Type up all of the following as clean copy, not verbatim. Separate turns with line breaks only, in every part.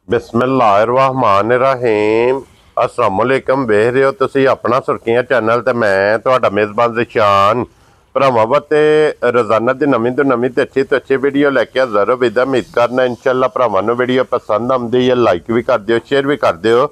बिस्मिल्लाहिर्रहमानिर्रहीम अस्सलामुअलैकुम वेख रहे हो तुसी अपना सुर्खियां चैनल ते मैं तुहाडा मेज़बान ज़िशान भरावां वास्ते रोज़ाना दी नवीं तो नवीं ते अच्छी वीडियो लैके हाज़र हो। उम्मीद करना इंशाअल्लाह भरावां नूं वीडियो पसंद आउंदी है, लाइक भी कर दिओ, शेयर भी कर दिओ।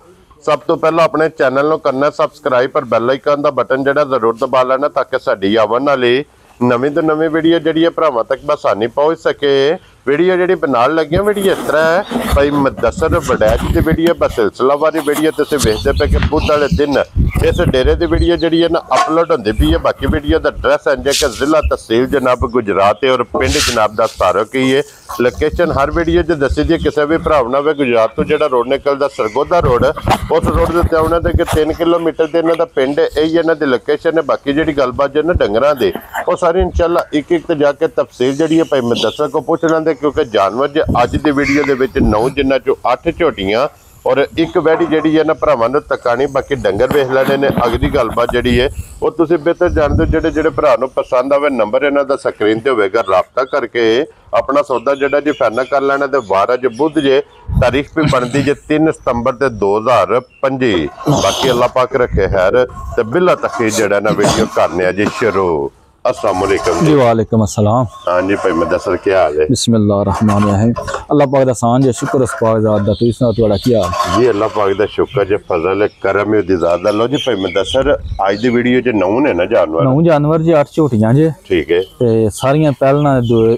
सब तो पहला अपने चैनल नूं करना सबसक्राइब पर बैल आइकन दा बटन जिहड़ा जरूर दबा लेना ताकि साडी आवन वाली नवीं तो नवीं वीडियो जिहड़ी भरावां तक बसानी पहुँच सके। वीडियो जी बनाने लगे वीडियो इस तरह है भाई मुदस्सर वडैच की वीडियो सिलसिलावारी वीडियो तुम वेखते पे कि बुध वाले दिन इस डेरे की वीडियो जी है ना अपलोड होती पी है। बाकी वीडियो का एड्रैस है कि जिला तहसील जनाब गुजरात है और पिंड जनाब का सारो की है। लोकेशन हर वीडियो जो दसी दी किसी भी भरा ना हो गुजरात तो जो रोड निकलता सरगोदा रोड उस रोड के आने के 3 किलोमीटर से इन्हों का पिंड यही इन्हों की लोकेशन है। बाकी जी गलबात जो डंगर की वो सारी इंशाअल्लाह एक जाके तफसील जी है भाई मुदस्सर को पूछ लेंगे क्योंकि जानवर जो अज की वीडियो के 9 जिन्हों चो 8 झोटियां और एक वैड़ी जी है ना भरावां नूं तकानी। बाकी डंगर वेख लेने ने अगली गलबात जी है वो तुम बेहतर जानते हो। जोड़े भरा नूं पसंद आवे नंबर इन्हों का स्क्रीन पर होगा, राबता करके अपना सौदा जोड़ा जी फाइनल कर लेना। तो वार अज बुध जे तारीख भी बनती जे 3 सितंबर 2025। बाकी अल्लाह पाक रखे खैर तो बिला तखीर जड़ा ना वीडियो करने जी शुरू। अस्सलाम वालेकुम
जी। वालेकुम अस्सलाम।
हाँ जी भाई मुदस्सर क्या हाल है?
बिस्मिल्लाहिर्रहमानिर्रहीम। अल्लाह पाक दा सान जे शुक्र उस पाक ज़ात दा। तुसीं सुणाओ तुहाडा क्या हाल?
जी अल्लाह पाक दा शुक्र जे फजल है करम है दी ज़ात दा। लो जी भाई मुदस्सर आज दी वीडियो च 9 ने ना जानवर
9 जानवर जी 8 झोटियां जे।
ठीक है
ते सारियां पहलना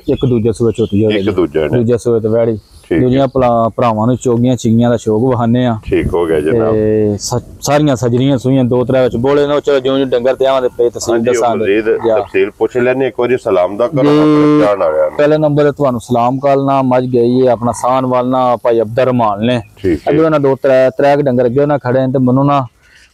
एक दूजे सूए झोटी होवे,
एक दूजे
सूए ते वैड़ी दूजियां भरावां नूं चोगियां चिंगियां दा शौक वहाने आ।
ठीक हो गया जनाब।
सारियां सजरियां सूइयां 2-3 विच बोले ना चलो जो डंगर ते आवां दे पे तफसील दसांगे।
तफसील पूछ लेने एक बार सलाम दा करो जान आ गया।
पहले नंबर ते तुहानू सलाम करना मज गई है अपना सान वालना भाई अब्दुर्रहमान ने। अगे ना 2-3 डंगर अगे ना खड़े ते मनु ना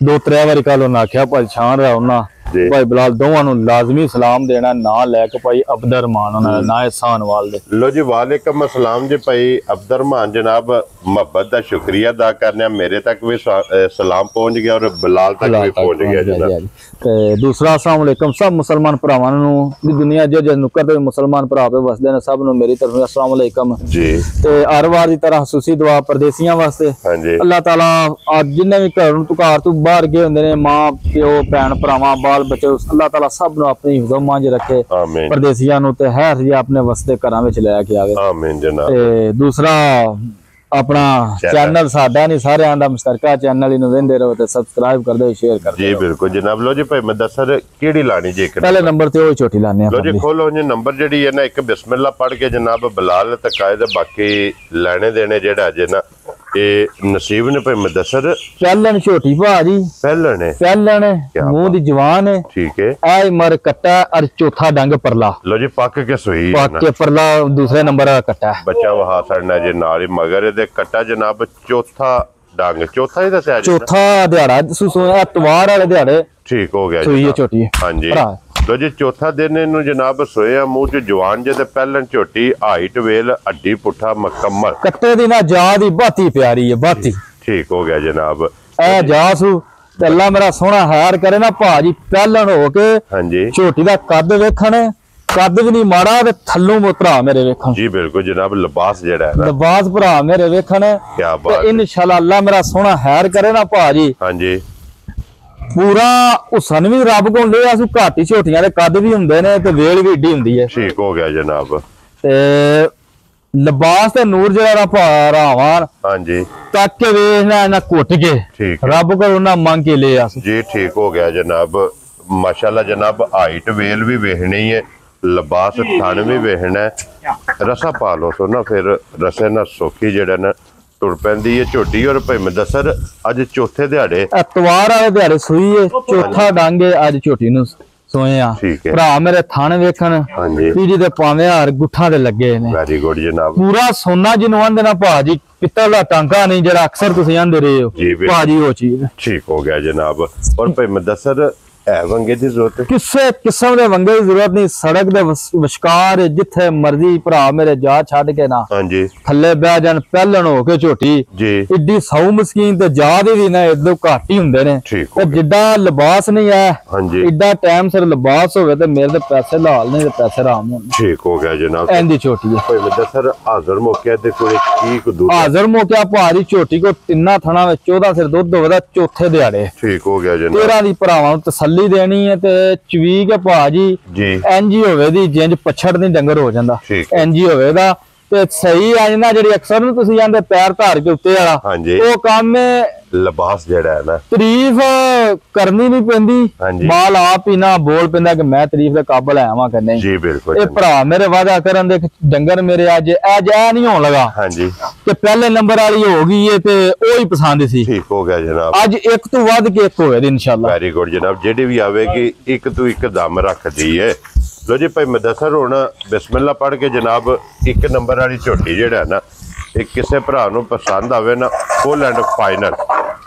2-3 बारी कल उन्हें आख्या भाई छान रहा उन्हें भाई बिलाल दोवां लाजमी सलाम देना ना लैके भाई अब्दुर्रहमान उन्होंने ना एहसान वाल दे।
लो जी वालेकुम अस्सलाम जी भाई अब्दुर्रहमान जनाब मोहब्बत का शुक्रिया अदा करने मेरे तक भी सलाम पहुंच गया और बिलाल तक भी पहुंच गया जनाब।
दूसरा अस्सलाम वालेकुम सब मुसलमान भरावां नूं दुनिया जे नुक्कर ते मुसलमान भरा पे वसदे ने सब नूं मेरी तरफ अस्सलाम वालेकुम जी। ते हर वार दी तरह खुसूसी दुआ परदेसियां वास्ते। हां जी अल्लाह ताला आज जिन्ने भी घर तू बाहर गए हुंदे ने मां प्यो भैन भरावां बाल बच्चे अल्लाह ताला सब नूं अपनी हिफज़ मांझ रखे। आमीन। परदेसियां नूं ते हर जी अपने वसदे घरां विच ले के आवे। आमीन जनाब। ते दूसरा अपना चैनल साडा नहीं सारे आंदा मुश्तरका चैनल इन वेंदे रहो ते सब्सक्राइब कर दो शेयर कर दो जी। बिल्कुल जनाब। लो जी भाई मुदस्सर केड़ी लानी जी? पहले नंबर ते ओही छोटी लाने लो जी खोलो जी नंबर जेडी है ना एक बिस्मिल्लाह पढ़ के जनाब बिलाल ते कायदे बाकी लेने देने जेड़ा जे ना ये नसीब ने भाई मुदस्सर पहलन छोटी भाजी पहलन मुंह दी जवान है। ठीक है आई मर कट्टा और चौथा डंग परला। लो जी पक के सुई पक के परला दूसरे नंबर का कट्टा बच्चा वहा सड़ना जे नाल ही मगर दे कट्टा जनाब चौथा डंग चौथा ही दसया चौथा दिहाड़ा एतवार वाले दिहाड़े ठीक हो गया सुई छोटी। हां जी लो जी चौथा दिन इनू जनाब सोया मुंह च जवान जे ते पहलन झोटी हाइट वेल हड्डी पुठा मुकम्मल कट्टे दी ना जात ही बाती प्यारी है बाती। ठीक हो गया जनाब। ए जासू ते अल्लाह मेरा सोहना हार करे ना भाजी पहलन हो के। हां जी झोटी दा कद वेखण कद भी नहीं माड़ा ते थल्लों भरा मेरे वेखण जी। बिल्कुल जनाब लिबास जेड़ा है ना लिबास भरा मेरे वेखण क्या बात इंशाल्लाह अल्लाह मेरा सोहना हार करे ना भाजी। हां जी पूरा हुसन भी रब को ले असू घट ही झोटियां दे कद भी हुंदे ने ते वेल भी एडी हुंदी है। ठीक हो गया जनाब। ते लिबास ते नूर जेड़ा भरावां हां जी तक के वेखना ना घुट के रब को ना मंग के ले अस जी। ठीक हो गया जनाब माशाल्लाह जनाब हाइट वेल भी वेखनी है लिबास थान भी वेखना है रसा पा लो सो ना फिर रसे ना सौखी जेड़ा ना तुर पैंदी है झोटी। और भाई मुदस्सर अज चौथे दिहाड़े एतवार वाले दिहाड़े सुई है चौथा डंग अज झोटी नूं सोए आ। भरा मेरे थान वेखण पीढ़ी दे पावे हार गुठा दे लगे ने। वेरी गुड जनाब। पूरा सोना जिन्हों आंदे ना भाजी पित्तल दा टांका नहीं जरा अक्सर तुसीं आंदे रहे हो भाजी वो चीज। ठीक हो गया जनाब। और भाई मुदस्सर
ਹੈ ਵੰਗੇ ਦੀ ਜ਼ਰੂਰਤ?
ਕਿਸੇ ਕਿਸਮ ਦੇ ਵੰਗੇ ਦੀ ਜ਼ਰੂਰਤ ਨਹੀਂ। ਸੜਕ ਦੇ ਵਿਚਕਾਰ ਜਿੱਥੇ ਮਰਜ਼ੀ ਭਰਾ ਮੇਰੇ ਜਾ ਛੱਡ ਕੇ ਨਾ
ਹਾਂਜੀ
ਥੱਲੇ ਬਹਿ ਜਾਣ, ਪਹਿਲਣ ਹੋ ਕੇ ਝੋਟੀ
ਜੀ।
ਇੱਡੀ ਸੌ ਮਸਕੀਨ ਤੇ ਜਾ ਦੇ ਵੀ ਨਾ ਇਦੋਂ ਘੱਟ ਹੀ ਹੁੰਦੇ ਨੇ।
ਠੀਕ
ਤੇ ਜਿੱਦਾਂ ਲਿਬਾਸ ਨਹੀਂ ਹੈ
ਹਾਂਜੀ
ਇੱਡਾ ਟਾਈਮ ਸਿਰ ਲਿਬਾਸ ਹੋਵੇ ਤੇ ਮੇਰੇ ਤੇ ਪੈਸੇ ਲਾਲ ਨਹੀਂ ਤੇ ਪੈਸੇ ਆਰਾਮ ਹੋਣ।
ਠੀਕ ਹੋ ਗਿਆ ਜਨਾਬ।
ਐਂਦੀ ਝੋਟੀ ਹੈ
ਭਾਈ ਵੱਡਾ ਸਰ ਹਾਜ਼ਰ ਮੌਕੇ ਦੇ ਕੋਲੇ ਕੀ ਕਦੂ?
ਹਾਜ਼ਰ ਮੌਕਿਆ ਭਾਰੀ ਝੋਟੀ ਕੋ ਤਿੰਨਾਂ ਥਣਾ ਵਿੱਚ 14 ਸਿਰ ਦੁੱਧ ਹੋਵੇ ਚੌਥੇ ਦਿਹਾੜੇ।
ਠੀਕ ਹੋ ਗਿਆ ਜਨਾਬ।
13 ਦੀ ਭਰਾਵਾਂ ਨੂੰ ਤਸੱਲੀ ਦੇਣੀ ਹੈ ਤੇ ਚਵੀ ਕੇ ਭਾਜੀ
ਜੀ
ਐਨਜੀ ਹੋਵੇ ਦੀ ਜਿੰਜ ਪਛੜ ਨਹੀਂ ਡੰਗਰ ਹੋ ਜਾਂਦਾ।
ਠੀਕ
ਐਨਜੀ ਹੋਵੇਗਾ ਤੇ ਸਹੀ ਆ ਜਾਂਦਾ। ਜਿਹੜੀ ਅਕਸਰ ਨੂੰ ਤੁਸੀਂ ਜਾਂਦੇ ਪੈਰ ਧਾਰ ਕੇ ਉੱਤੇ ਵਾਲਾ
ਹਾਂਜੀ
ਉਹ ਕੰਮ
ਲਿਬਾਸ ਜਿਹੜਾ ਹੈ ਨਾ
ਤਾਰੀਫ ਕਰਨੀ ਨਹੀਂ ਪੈਂਦੀ।
ਹਾਂਜੀ
ਮਾਲ ਆਪ ਹੀ ਨਾ ਬੋਲ ਪੈਂਦਾ ਕਿ ਮੈਂ ਤਾਰੀਫ ਦੇ ਕਾਬਲ ਆਵਾਂ ਕਿ ਨਹੀਂ।
ਜੀ ਬਿਲਕੁਲ
ਇਹ ਭਰਾ ਮੇਰੇ ਵਾਦਾ ਕਰਨ ਦੇ ਡੰਗਰ ਮੇਰੇ ਅੱਜ ਇਹ ਨਹੀਂ ਹੋਣ ਲਗਾ
ਹਾਂਜੀ
ਕਿ ਪਹਿਲੇ ਨੰਬਰ ਵਾਲੀ ਹੋ ਗਈ ਏ ਤੇ ਉਹ ਹੀ ਪਸੰਦ ਸੀ।
ਠੀਕ ਹੋ ਗਿਆ ਜਨਾਬ।
ਅੱਜ ਇੱਕ ਤੋਂ ਵੱਧ ਕੇ ਇੱਕ ਹੋਵੇ ਇਨਸ਼ਾਅੱਲਾ।
ਵੈਰੀ ਗੁੱਡ ਜਨਾਬ। ਜਿਹੜੀ ਵੀ ਆਵੇਗੀ ਇੱਕ ਤੋਂ ਇੱਕ ਦਮ ਰੱਖਦੀ ਹੈ। ਲੋ ਜੀ ਭਾਈ ਮੁਦੱਸਰ ਹੁਣ ਬਿਸਮਿਲ੍ਲਾ ਪੜ੍ਹ ਕੇ ਜਨਾਬ ਇੱਕ ਨੰਬਰ ਵਾਲੀ ਝੋਟੀ ਜਿਹੜਾ ਹੈ ਨਾ ਇਹ ਕਿਸੇ ਭਰਾ ਨੂੰ ਪਸੰਦ ਆਵੇ ਨਾ ਫੁੱਲ ਐਂਡ ਫਾਈਨਲ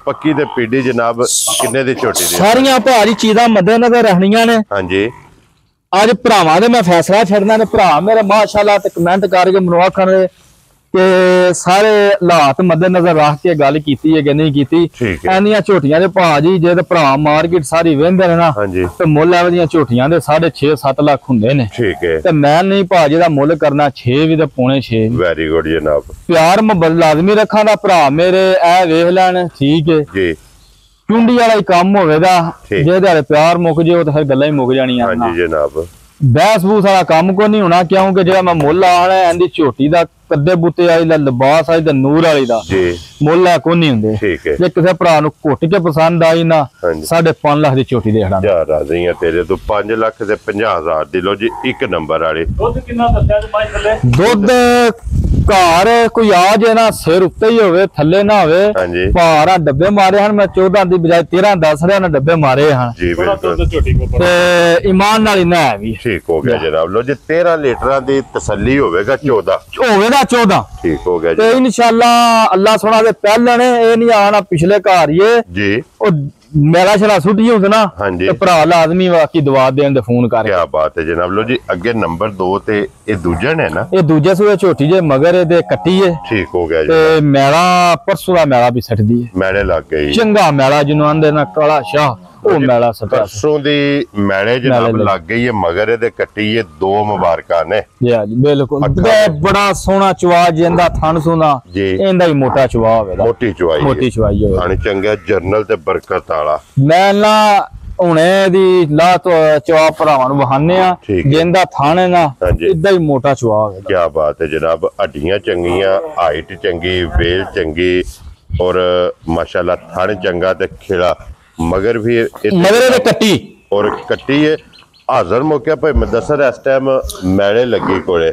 ਪੱਕੀ ਤੇ ਪੀਡੀ ਜਨਾਬ ਕਿੰਨੇ ਦੀ ਝੋਟੀ ਦੀ?
ਸਾਰੀਆਂ ਭਾਰੀ ਚੀਜ਼ਾਂ ਮੱਦੇ ਨਜ਼ਰ ਰਹਿਣੀਆਂ ਨੇ।
ਹਾਂਜੀ
ਅੱਜ ਭਰਾਵਾਂ ਦੇ ਮੈਂ ਫੈਸਲਾ ਛੱਡਣਾ ਨੇ। ਭਰਾ ਮੇਰੇ ਮਾਸ਼ਾਅੱਲਾ ਤੇ ਕਮੈਂਟ ਕਰਕੇ ਮੈਨੂੰ ਆਖਣ ਕਿ ਸਾਰੇ ਹਾਲਾਤ ਮੱਦੇ ਨਜ਼ਰ ਰੱਖ ਕੇ ਗੱਲ ਕੀਤੀ ਹੈ ਕਿ ਨਹੀਂ ਕੀਤੀ।
ਠੀਕ ਹੈ।
ਐਨੀਆਂ ਝੋਟੀਆਂ ਦੇ ਭਾਜੀ ਜੇ ਤੇ ਭਰਾ ਮਾਰਕੀਟ ਸਾਰੀ ਵਹਿੰਦੇ ਨੇ ਨਾ
ਹਾਂਜੀ
ਤੇ ਮੁੱਲ ਇਹੋ ਜਿਹੀਆਂ ਝੋਟੀਆਂ ਦੇ 6.5-7 ਲੱਖ ਹੁੰਦੇ ਨੇ।
ਠੀਕ ਹੈ।
ਤੇ ਮੈਂ ਨਹੀਂ ਭਾਜੀ ਦਾ ਮੁੱਲ ਕਰਨਾ 6 ਵੀ ਤੇ ਪੌਣੇ 6।
ਵੈਰੀ ਗੁੱਡ ਜਨਾਬ।
ਪਿਆਰ ਮੁਹੱਬਤ ਲਾਜ਼ਮੀ ਰੱਖਾਂ ਦਾ ਭਰਾ ਮੇਰੇ ਇਹ ਵੇਖ ਲੈਣ। ਠੀਕ ਹੈ
ਜੀ
ਚੁੰਡੀ ਵਾਲਾ ਹੀ ਕੰਮ ਹੋਵੇਗਾ।
ਠੀਕ।
ਜੇ ਤੁਹਾਡੇ ਪਿਆਰ ਮੁੱਕ ਜੇ ਉਹ ਤਾਂ ਫਿਰ ਗੱਲਾਂ ਹੀ ਮੁੱਕ ਜਾਣੀਆਂ।
ਹਾਂਜੀ ਜਨਾਬ।
ਬਹਿਸ ਬੂਸ ਵਾਲਾ ਕੰਮ ਕੋ ਨਹੀਂ ਹੋਣਾ ਕਿਉਂਕਿ ਜਿਹੜਾ ਮੈਂ ਮੁੱਲ ਆਣਾ ਇਹਦੀ ਝੋਟੀ ਦਾ ਕੱਦੇ ਬੂਤੇ ਵਾਲੀ ਦਾ ਲਿਬਾਸ ਵਾਲੀ ਦਾ ਨੂਰ ਵਾਲੀ ਦਾ
ਜੀ
ਮੁੱਲ ਹੈ ਕੋਈ ਨਹੀਂ ਹੁੰਦੇ।
ਠੀਕ ਹੈ।
ਜੇ ਕਿਸੇ ਭਰਾ ਨੂੰ ਘੁੱਟ ਕੇ ਪਸੰਦ ਆਈ ਨਾ
ਹਾਂਜੀ
5.5 ਲੱਖ ਦੀ ਝੋਟੀ ਦੇ ਖੜਾ।
ਜਾ ਰਾਜ਼ੀ ਆ ਤੇਰੇ ਤੋਂ 5 ਲੱਖ ਤੇ 50,000 ਦੀ। ਲੋ ਜੀ ਇੱਕ ਨੰਬਰ ਵਾਲੇ
ਦੁੱਧ ਕਿੰਨਾ ਦੱਸਿਆ ਤੇ ਮਾਈ ਥੱਲੇ?
ਦੁੱਧ ਘਰ ਕੋਈ ਆ ਜੇ ਨਾ ਸਿਰ ਉੱਤੇ ਹੀ ਹੋਵੇ ਥੱਲੇ ਨਾ ਹੋਵੇ।
ਹਾਂਜੀ
ਭਾਰਾ ਡੱਬੇ ਮਾਰੇ ਹਨ। ਮੈਂ 14 ਦੀ ਬਜਾਏ 13 ਦੱਸ ਰਿਹਾ ਨਾ ਡੱਬੇ ਮਾਰੇ ਹਨ
ਜੀ
ਥੋੜਾ
ਬਿਲਕੁਲ
ਦੁੱਧ ਝੋਟੀ ਕੋ
ਤੇ ਇਮਾਨ ਨਾਲ ਹੀ ਨਾ ਹੈ ਵੀ।
ਠੀਕ ਹੋ ਗਿਆ ਜਨਾਬ। ਲੋ ਜੀ 13 ਲੀਟਰਾਂ ਦੀ ਤਸੱਲੀ ਹੋਵੇਗਾ 14
ਹੋਵੇ ਨਾ 14
ਠੀਕ ਹੋ ਗਿਆ
ਤੇ
ਜੀ
ਇਨਸ਼ਾਅੱਲਾ ਅੱਲਾਹ ਸੋਣਾ ਦੇ ਪਹਿਲਾਂ ਨੇ ਇਹ ਨਹੀਂ ਆਣਾ ਪਿਛਲੇ ਘਰ ਹੀ
ਜੀ
ਉਹ ਮੇਰਾ ਛੜਾ ਸੁੱਟੀ ਹੁੰਦੇ ਨਾ
ਹਾਂਜੀ
ਤੇ ਭਰਾ ਲਾਜ਼ਮੀ ਵਾਕੀ ਦਵਾ ਦੇਣ ਦੇ ਫੋਨ ਕਰ।
ਕੀ ਬਾਤ ਹੈ ਜਨਾਬ। ਲੋ ਜੀ ਅੱਗੇ ਨੰਬਰ 2 ਤੇ ਇਹ ਦੂਜਾ ਨੇ ਨਾ
ਇਹ ਦੂਜੇ ਸੂਏ ਝੋਟੀ ਜੇ ਮਗਰ ਇਹਦੇ ਕੱਟੀ ਏ
ਠੀਕ ਹੋ ਗਿਆ ਜੀ।
ਤੇ ਮੈਲਾ ਪਰਸੋਂ ਦਾ ਮੈਲਾ ਵੀ ਸੱਟਦੀ ਏ।
ਮੈਲੇ ਲੱਗ ਗਈ
ਚੰਗਾ ਮੈਲਾ ਜਿਹਨੂੰ ਆਂਦੇ ਨਾ ਕਾਲਾ ਸ਼ਾਹ ਉਹ ਮੈਲਾ ਸੱਟਿਆ।
ਪਰਸੋਂ ਦੀ ਮੈਲੇ ਜਨਾਬ ਲੱਗ ਗਈ ਹੈ ਮਗਰ ਇਹਦੇ ਕੱਟੀ ਇਹ 2 ਮੁਬਾਰਕਾਂ ਨੇ।
ਜੀ ਹਾਂਜੀ ਬਿਲਕੁਲ ਤੇ ਬੜਾ ਸੋਹਣਾ ਚਵਾ ਜਿੰਦਾ ਥਣ ਸੋਨਾ
ਜੀ
ਇਹਦਾ ਹੀ ਮੋਟਾ ਚਵਾ ਹੋਵੇਗਾ।
ਮੋਟੀ ਚਵਾਈ
ਮੋਟੀ ਚਵਾਈ ਹੋਵੇ
ਖਾਣੀ ਚੰਗਾ ਜਰਨਲ ਤੇ ਬਰਕਤ ਵਾਲਾ।
ਮੈਂ ਨਾ ਹੁਣੇ ਦੀ ਲਾ ਤੋਂ ਚਵਾ ਭਰਾਵਾਂ ਨੂੰ ਵਹਾਨੇ ਆ
ਠੀਕ ਹੈ।
ਜਿੰਦਾ ਥਣ ਹੈ ਨਾ
ਹਾਂਜੀ।
ਇਦਾਂ ਹੀ ਮੋਟਾ ਚਵਾ ਹੋਵੇਗਾ।
ਕੀ ਬਾਤ ਹੈ ਜਨਾਬ। ਹੱਡੀਆਂ ਚੰਗੀਆਂ ਹਾਈਟ ਚੰਗੀ ਵੇਲ ਚੰਗੀ ਔਰ ਮਾਸ਼ਾਅੱਲਾ ਥਣ ਚੰਗਾ ਤੇ ਖੇੜਾ ਮਗਰ ਵੀ
ਮਗਰ ਇਹਦੇ ਕੱਟੀ
ਔਰ ਕੱਟੀ ਹੈ ਹਾਜ਼ਰ ਮੌਕੇ ਭਾਈ ਮੁਦੱਸਰ ਇਸ ਟਾਈਮ ਮੈਲੇ ਲੱਗੀ ਕੋਲੇ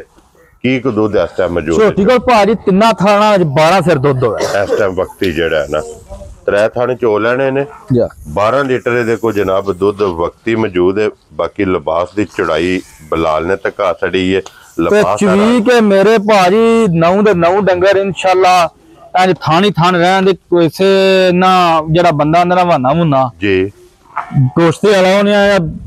ਕੀ ਕੁ ਦੁੱਧ ਇਸ ਟਾਈਮ ਮੌਜੂਦ ਹੈ?
ਝੋਟੀ ਕੋਲ ਭਾਜੀ ਤਿੰਨਾਂ ਥਾਣਾ ਵਿੱਚ 12 ਸਿਰ ਦੁੱਧ ਹੋਵੇ
ਇਸ ਟਾਈਮ ਵਕਤੀ ਜਿਹੜਾ ਹੈ ਨਾ 3 ਥਾਣੇ ਚੋ ਲੈਣੇ ਨੇ।
ਜੀ
12 ਲੀਟਰ ਦੇ ਕੋ ਜਨਾਬ ਦੁੱਧ ਵਕਤੀ ਮੌਜੂਦ ਹੈ। ਬਾਕੀ ਲਿਬਾਸ ਦੀ ਚੜਾਈ ਬਲਾਲ ਨੇ ਧਕਾ ਛੜੀ ਹੈ।
ਤੇ
ਲਿਬਾਸ
ਚਵੀ ਕੇ ਮੇਰੇ ਭਾਜੀ 9 ਦੇ 9 ਡੰਗਰ ਇਨਸ਼ਾਅੱਲਾ ਅੱਜ ਥਾਣੀ ਥਾਣ ਰਹਿਣ ਦੇ ਕਿਸੇ ਨਾ ਜਿਹੜਾ ਬੰਦਾ ਅੰਦਰ ਹਵਾਨਾ ਮੁੰਨਾ
ਜੀ
ਦੋਸਤੇ ਵਾਲਾ ਉਹਨੇ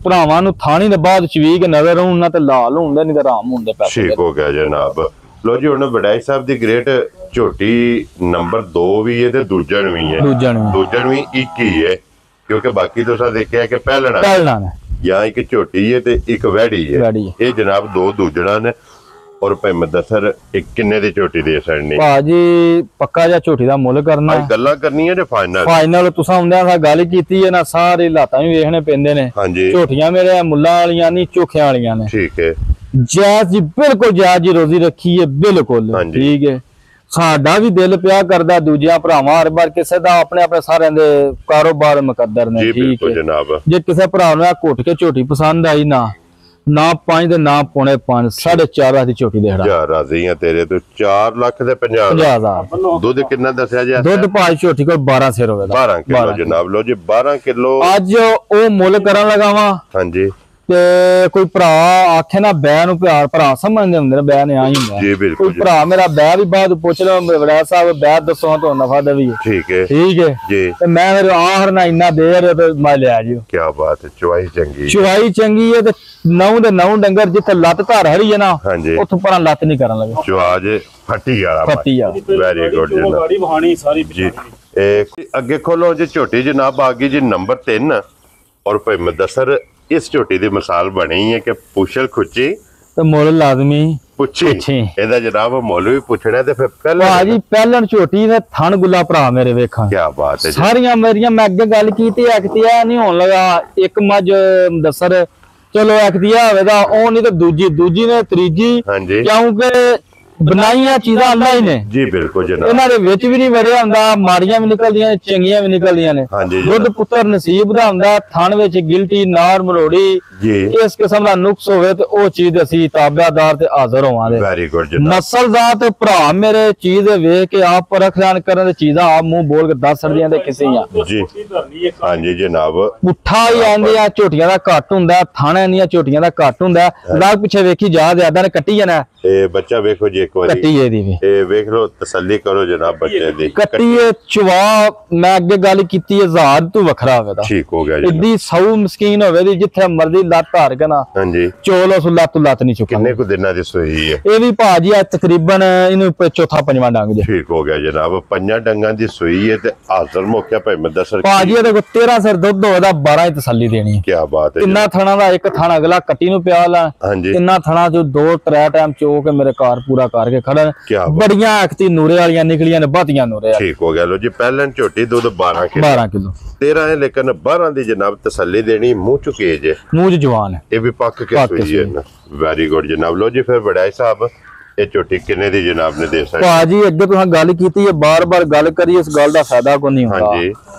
ਭਰਾਵਾਂ ਨੂੰ ਥਾਣੀ ਦੇ ਬਾਅਦ ਚਵੀ ਕੇ ਨਜ਼ਰ ਆਉਣ ਨਾ ਤੇ ਲਾਲ ਹੁੰਦੇ ਨਹੀਂ ਤੇ ਰਾਮ ਹੁੰਦੇ ਪੈਸੇ।
ਠੀਕ ਹੋ ਗਿਆ ਜਨਾਬ। ਲੋ ਜੀ ਹੁਣ ਵਡਾਈ ਸਾਹਿਬ ਦੀ ਗ੍ਰੇਟ ਝੋਟੀ ਨੰਬਰ 2 ਵੀ ਹੈ ਤੇ ਦੂਜਣ ਵੀ ਹੈ। ਦੂਜਣ ਵੀ ਇੱਕ ਹੀ ਹੈ ਕਿਉਂਕਿ ਬਾਕੀ ਤੁਸੀਂ ਦੇਖਿਆ ਕਿ ਪਹਿਲਣਾ
ਨੇ
ਜਾਂ ਇੱਕ ਝੋਟੀ ਹੈ ਤੇ ਇੱਕ ਵੈੜੀ ਹੈ। ਇਹ ਜਨਾਬ 2 ਦੂਜਣਾ ਨੇ। ਔਰ ਭਾਈ ਮੁਦੱਸਰ ਇੱਕ ਕਿੰਨੇ ਦੀ ਝੋਟੀ ਦੇ ਸਕਣੀ
ਭਾਜੀ? ਪੱਕਾ ਜਾਂ ਝੋਟੀ ਦਾ ਮੁੱਲ ਕਰਨਾ
ਗੱਲਾਂ ਕਰਨੀਆਂ ਨੇ
ਫਾਈਨਲ ਤੁਸੀਂ ਹੁੰਦਿਆਂ ਨਾਲ ਗੱਲ ਕੀਤੀ ਹੈ ਨਾ ਸਾਰੇ ਲਾਤਾਂ ਵੀ ਵੇਖਣੇ ਪੈਂਦੇ ਨੇ।
ਹਾਂਜੀ
ਝੋਟੀਆਂ ਮੇਰੇ ਮੁੱਲਾਂ ਵਾਲੀਆਂ ਨਹੀਂ ਚੋਖਿਆਂ ਵਾਲੀਆਂ ਨੇ।
ਠੀਕ ਹੈ।
ਜਾਇਜ਼ ਜੀ ਬਿਲਕੁਲ ਜਾਇਜ਼ ਜੀ ਰੋਜ਼ੀ ਰੱਖੀ ਹੈ ਬਿਲਕੁਲ ਠੀਕ ਹੈ। ਸਾਡਾ ਵੀ ਦਿਲ ਪਿਆ ਕਰਦਾ ਦੂਜਿਆਂ ਭਰਾਵਾਂ ਹਰ ਵਾਰ ਕਿਸੇ ਦਾ ਆਪਣੇ ਆਪਣੇ ਸਾਰਿਆਂ ਦੇ ਕਾਰੋਬਾਰ ਮੁਕੱਦਰ ਨੇ। ਠੀਕ ਹੈ
ਜਨਾਬ।
ਜੇ ਕਿਸੇ ਭਰਾ ਨੂੰ ਘੁੱਟ ਕੇ ਝੋਟੀ ਪਸੰਦ ਆਈ ਨਾ 5 ਤੇ ਨਾ ਪੌਣੇ 5 4.5 ਲੱਖ ਦੀ ਝੋਟੀ ਦੇ ਖੜਾ।
ਜਾ ਰਾਜ਼ੀ ਆ ਤੇਰੇ ਤੋਂ 4 ਲੱਖ ਤੇ 50,000। ਦੁੱਧ ਕਿੰਨਾ ਦੱਸਿਆ ਜੀ?
ਦੁੱਧ ਭਾਈ ਝੋਟੀ ਕੋਲ 12 ਸਿਰ ਹੋਵੇਗਾ।
12 ਕਿਲੋ ਜਨਾਬ। ਲੋ ਜੀ 12 ਕਿਲੋ
ਅੱਜ ਉਹ ਮੁੱਲ ਕਰਨ ਲਗਾਵਾਂ
ਹਾਂਜੀ
ਤੇ ਕੋਈ ਭਰਾ ਆਖੇ ਨਾ ਬੈ ਨੂੰ ਪਿਆਰ ਭਰਾ ਸਮਝਦੇ ਹੁੰਦੇ ਨੇ, ਬੈ ਨੇ ਆ ਹੀ ਹੁੰਦਾ
ਜੀ ਬਿਲਕੁਲ
ਕੋਈ ਭਰਾ ਮੇਰਾ ਬੈ ਵੀ ਬਾਅਦ ਪੁੱਛ ਲਓ ਵੜਾ ਸਾਹਿਬ ਬੈ ਦੱਸੋ ਤੋਂ ਨਫਾ ਦੇਵੀ
ਠੀਕ ਹੈ
ਠੀਕ ਹੈ
ਜੀ
ਤੇ ਮੈਂ ਫਿਰ ਆਹਰ ਨਾ ਇੰਨਾ ਦੇਰ ਤੇ ਮੈਂ ਲਿਆ ਜਿਓ
ਕੀ ਬਾਤ ਹੈ ਚੁਆਈ ਚੰਗੀ
ਚੁਆਈ ਚੰਗੀ ਹੈ ਤੇ 9 ਦੇ 9 ਡੰਗਰ ਜਿੱਥੇ ਲੱਤ ਧਰ ਹਰੀ ਹੈ ਨਾ
ਹਾਂਜੀ
ਉੱਥੋਂ ਪਰਾਂ ਲੱਤ ਨਹੀਂ ਕਰਨ ਲੱਗੇ
ਚੁਆਜ ਫੱਟੀ ਵਾਲਾ
ਫੱਟੀ ਆ
ਵੈਰੀ ਗੁੱਡ ਜੀ
ਗਾੜੀ ਵਹਾਣੀ ਸਾਰੀ
ਜੀ ਇਹ ਅੱਗੇ ਖੋਲੋ ਜੀ ਝੋਟੀ ਜਨਾਬ ਆ ਗਈ ਜੀ ਨੰਬਰ 3 ਔਰ ਭਾਈ ਮੁਦੱਸਰ ਇਸ ਝੋਟੀ ਦੀ ਮਿਸਾਲ ਬਣੀ ਹੈ ਕਿ ਪੁੱਛਲ ਖੁੱਚੀ
ਤੇ ਮੁੱਲ ਲਾਜ਼ਮੀ
ਪੁੱਛੀ ਇਹਦਾ ਜਨਾਬ ਮੁੱਲ ਵੀ ਪੁੱਛਣਾ ਤੇ ਫਿਰ ਪਹਿਲਾਂ
ਭਾਜੀ ਪਹਿਲਣ ਝੋਟੀ ਨੇ ਥਣ ਗੁੱਲਾ ਭਰਾ ਮੇਰੇ ਵੇਖਾਂ
ਕੀ ਬਾਤ ਹੈ ਜੀ
ਸਾਰੀਆਂ ਮੇਰੀਆਂ ਮੈਂ ਅੱਗੇ ਗੱਲ ਕੀਤੀ ਐਕਤੀਆ ਨਹੀਂ ਹੋਣ ਲਗਾ ਇੱਕ ਮੱਝ ਮੁਦੱਸਰ ਚਲੋ ਐਕਤੀਆ ਹੋਵੇਗਾ ਉਹ ਨਹੀਂ ਤੇ ਦੂਜੀ ਨੇ ਤੀਜੀ
ਹਾਂਜੀ
ਕਿਉਂਕਿ ਬਣਾਈਆਂ ਚੀਜ਼ਾਂ ਅੱਲਾ ਹੀ ਨੇ
ਜੀ ਬਿਲਕੁਲ ਜਨਾਬ
ਇਹਨਾਂ ਦੇ ਵਿੱਚ ਵੀ ਨਹੀਂ ਵੜਿਆ ਹੁੰਦਾ ਮਾੜੀਆਂ ਵੀ ਨਿਕਲਦੀਆਂ ਚੰਗੀਆਂ ਵੀ ਨਿਕਲਦੀਆਂ ਨੇ
ਹਾਂਜੀ
ਦੁੱਧ ਪੁੱਤਰ ਨਸੀਬ ਦਾ ਹੁੰਦਾ ਥਣ ਵਿੱਚ ਗਿਲਟੀ ਨਾਰ ਮਰੋੜੀ
ਜੀ
ਇਸ ਕਿਸਮ ਦਾ ਨੁਕਸ ਹੋਵੇ ਤੇ ਉਹ ਚੀਜ਼ ਅਸੀਂ ਤਾਬਿਆਦਾਰ ਤੇ ਹਾਜ਼ਰ ਹੋਵਾਂਗੇ
ਵੈਰੀ ਗੁੱਡ ਜਨਾਬ
ਨਸਲ ਦਾ ਤੇ ਭਰਾ ਮੇਰੇ ਚੀਜ਼ ਵੇਖ ਕੇ ਆਪ ਪਰਖ ਲੈਣ ਕਰਨ ਦੀ ਚੀਜ਼ਾਂ ਆਪ ਮੂੰਹ ਬੋਲ ਕੇ ਦੱਸ ਸਕਦੀਆਂ ਤੇ ਕਿਸੇ ਆ
ਜੀ ਹਾਂਜੀ ਜਨਾਬ
ਪੁੱਠਾ ਹੀ ਆਂਦੀਆਂ ਝੋਟੀਆਂ ਦਾ ਘੱਟ ਹੁੰਦਾ ਥਾਣਿਆਂ ਦੀਆਂ ਝੋਟੀਆਂ ਦਾ ਘੱਟ ਹੁੰਦਾ ਲਾਗ ਪਿੱਛੇ ਵੇਖੀ ਜਾ ਦਿਆਦਾ ਨੇ ਕੱਟੀ ਜਾਣਾ
ਇਹ ਬੱਚਾ ਵੇਖੋ ਜੀ ਇੱਕ ਵਾਰੀ
ਕੱਟੀ ਇਹਦੀ ਵੀ
ਇਹ ਵੇਖ ਲਓ ਤਸੱਲੀ ਕਰੋ ਜਨਾਬ ਬੱਚੇ ਦੀ
ਕੱਟੀ ਇਹ ਚਵਾ ਮੈਂ ਅੱਗੇ ਗੱਲ ਕੀਤੀ 1000 ਤੋਂ ਵੱਖਰਾ ਹੋਵੇਗਾ
ਠੀਕ ਹੋ ਗਿਆ ਜੀ
ਇੱਡੀ ਸੌ ਮਸਕੀਨ ਹੋਵੇ ਦੀ ਜਿੱਥੇ ਮਰਜ਼ੀ ਲੱਤ ਧਾਰ ਕੇ ਨਾ
ਹਾਂਜੀ
ਚੋਲ ਉਸ ਲੱਤ ਲੱਤ ਨਹੀਂ ਚੁੱਕਣੀ
ਕਿੰਨੇ ਕੁ ਦਿਨਾਂ ਦੀ ਸੋਈ ਹੈ
ਇਹ ਵੀ ਭਾਜੀ ਆ ਤਕਰੀਬਨ ਇਹਨੂੰ ਚੌਥਾ ਪੰਜਵਾਂ ਡੰਗ ਜੇ
ਠੀਕ ਹੋ ਗਿਆ ਜਨਾਬ ਪੰਜਾਂ ਡੰਗਾਂ ਦੀ ਸੋਈ ਹੈ ਤੇ ਹਾਜ਼ਰ ਮੌਕਿਆ ਭਾਈ ਮੁਦੱਸਰ
ਭਾਜੀ ਇਹਦੇ ਕੋ 13 ਸਿਰ ਦੁੱਧ ਹੋਵੇਗਾ 12 ਹੀ ਤਸੱਲੀ ਦੇਣੀ ਹੈ
ਕੀ ਬਾਤ ਹੈ
ਕਿੰਨਾ ਥਣਾ ਦਾ ਇੱਕ ਥਣ ਅਗਲਾ ਕੱਟੀ ਨੂੰ ਪਿਆ ਲਾ
ਹਾਂਜੀ
ਕਿੰਨਾ ਥਣਾ ਜੋ 2-3 ਟਾਈਮ ਚੋ ਕੇ ਮੇਰੇ ਘਰ ਪੂਰਾ ਕਰਕੇ ਖੜਨ ਬੜੀਆਂ ਅਖਤੀ ਨੂਰੇ ਵਾਲੀਆਂ ਨਿਕਲੀਆਂ ਨੇ ਬਾਤੀਆਂ ਨੂਰੇ
ਠੀਕ ਹੋ ਗਿਆ ਲੋ ਜੀ ਪਹਿਲਾਂ ਝੋਟੀ ਦੁੱਧ 12 ਕਿਲੋ
12 ਕਿਲੋ
13 ਹੈ ਲੇਕਿਨ 12 ਦੀ ਜਨਾਬ ਤਸੱਲੀ ਦੇਣੀ ਮੂੰਹ ਚੁਕੇ ਜੇ
ਮੂੰਹ 'ਚ ਜਵਾਨ ਹੈ
ਇਹ ਵੀ ਪੱਕ ਕੇ ਸੋਈ ਹੈ ਨਾ ਵੈਰੀ ਗੁੱਡ ਜਨਾਬ ਲੋ ਜੀ ਫਿਰ ਵਡਾਈ ਸਾਹਿਬ ਇਹ ਝੋਟੀ ਕਿੰਨੇ ਦੀ ਜਨਾਬ ਨੇ ਦੇ ਸਕਦੇ
ਭਾਜੀ ਅੱਗੇ ਤੁਸੀਂ ਗੱਲ ਕੀਤੀ ਹੈ ਬਾਰ-ਬਾਰ ਗੱਲ ਕਰੀ ਇਸ ਗੱਲ ਦਾ ਫਾਇਦਾ ਕੋਈ ਨਹੀਂ ਹੁੰਦਾ
ਹਾਂਜੀ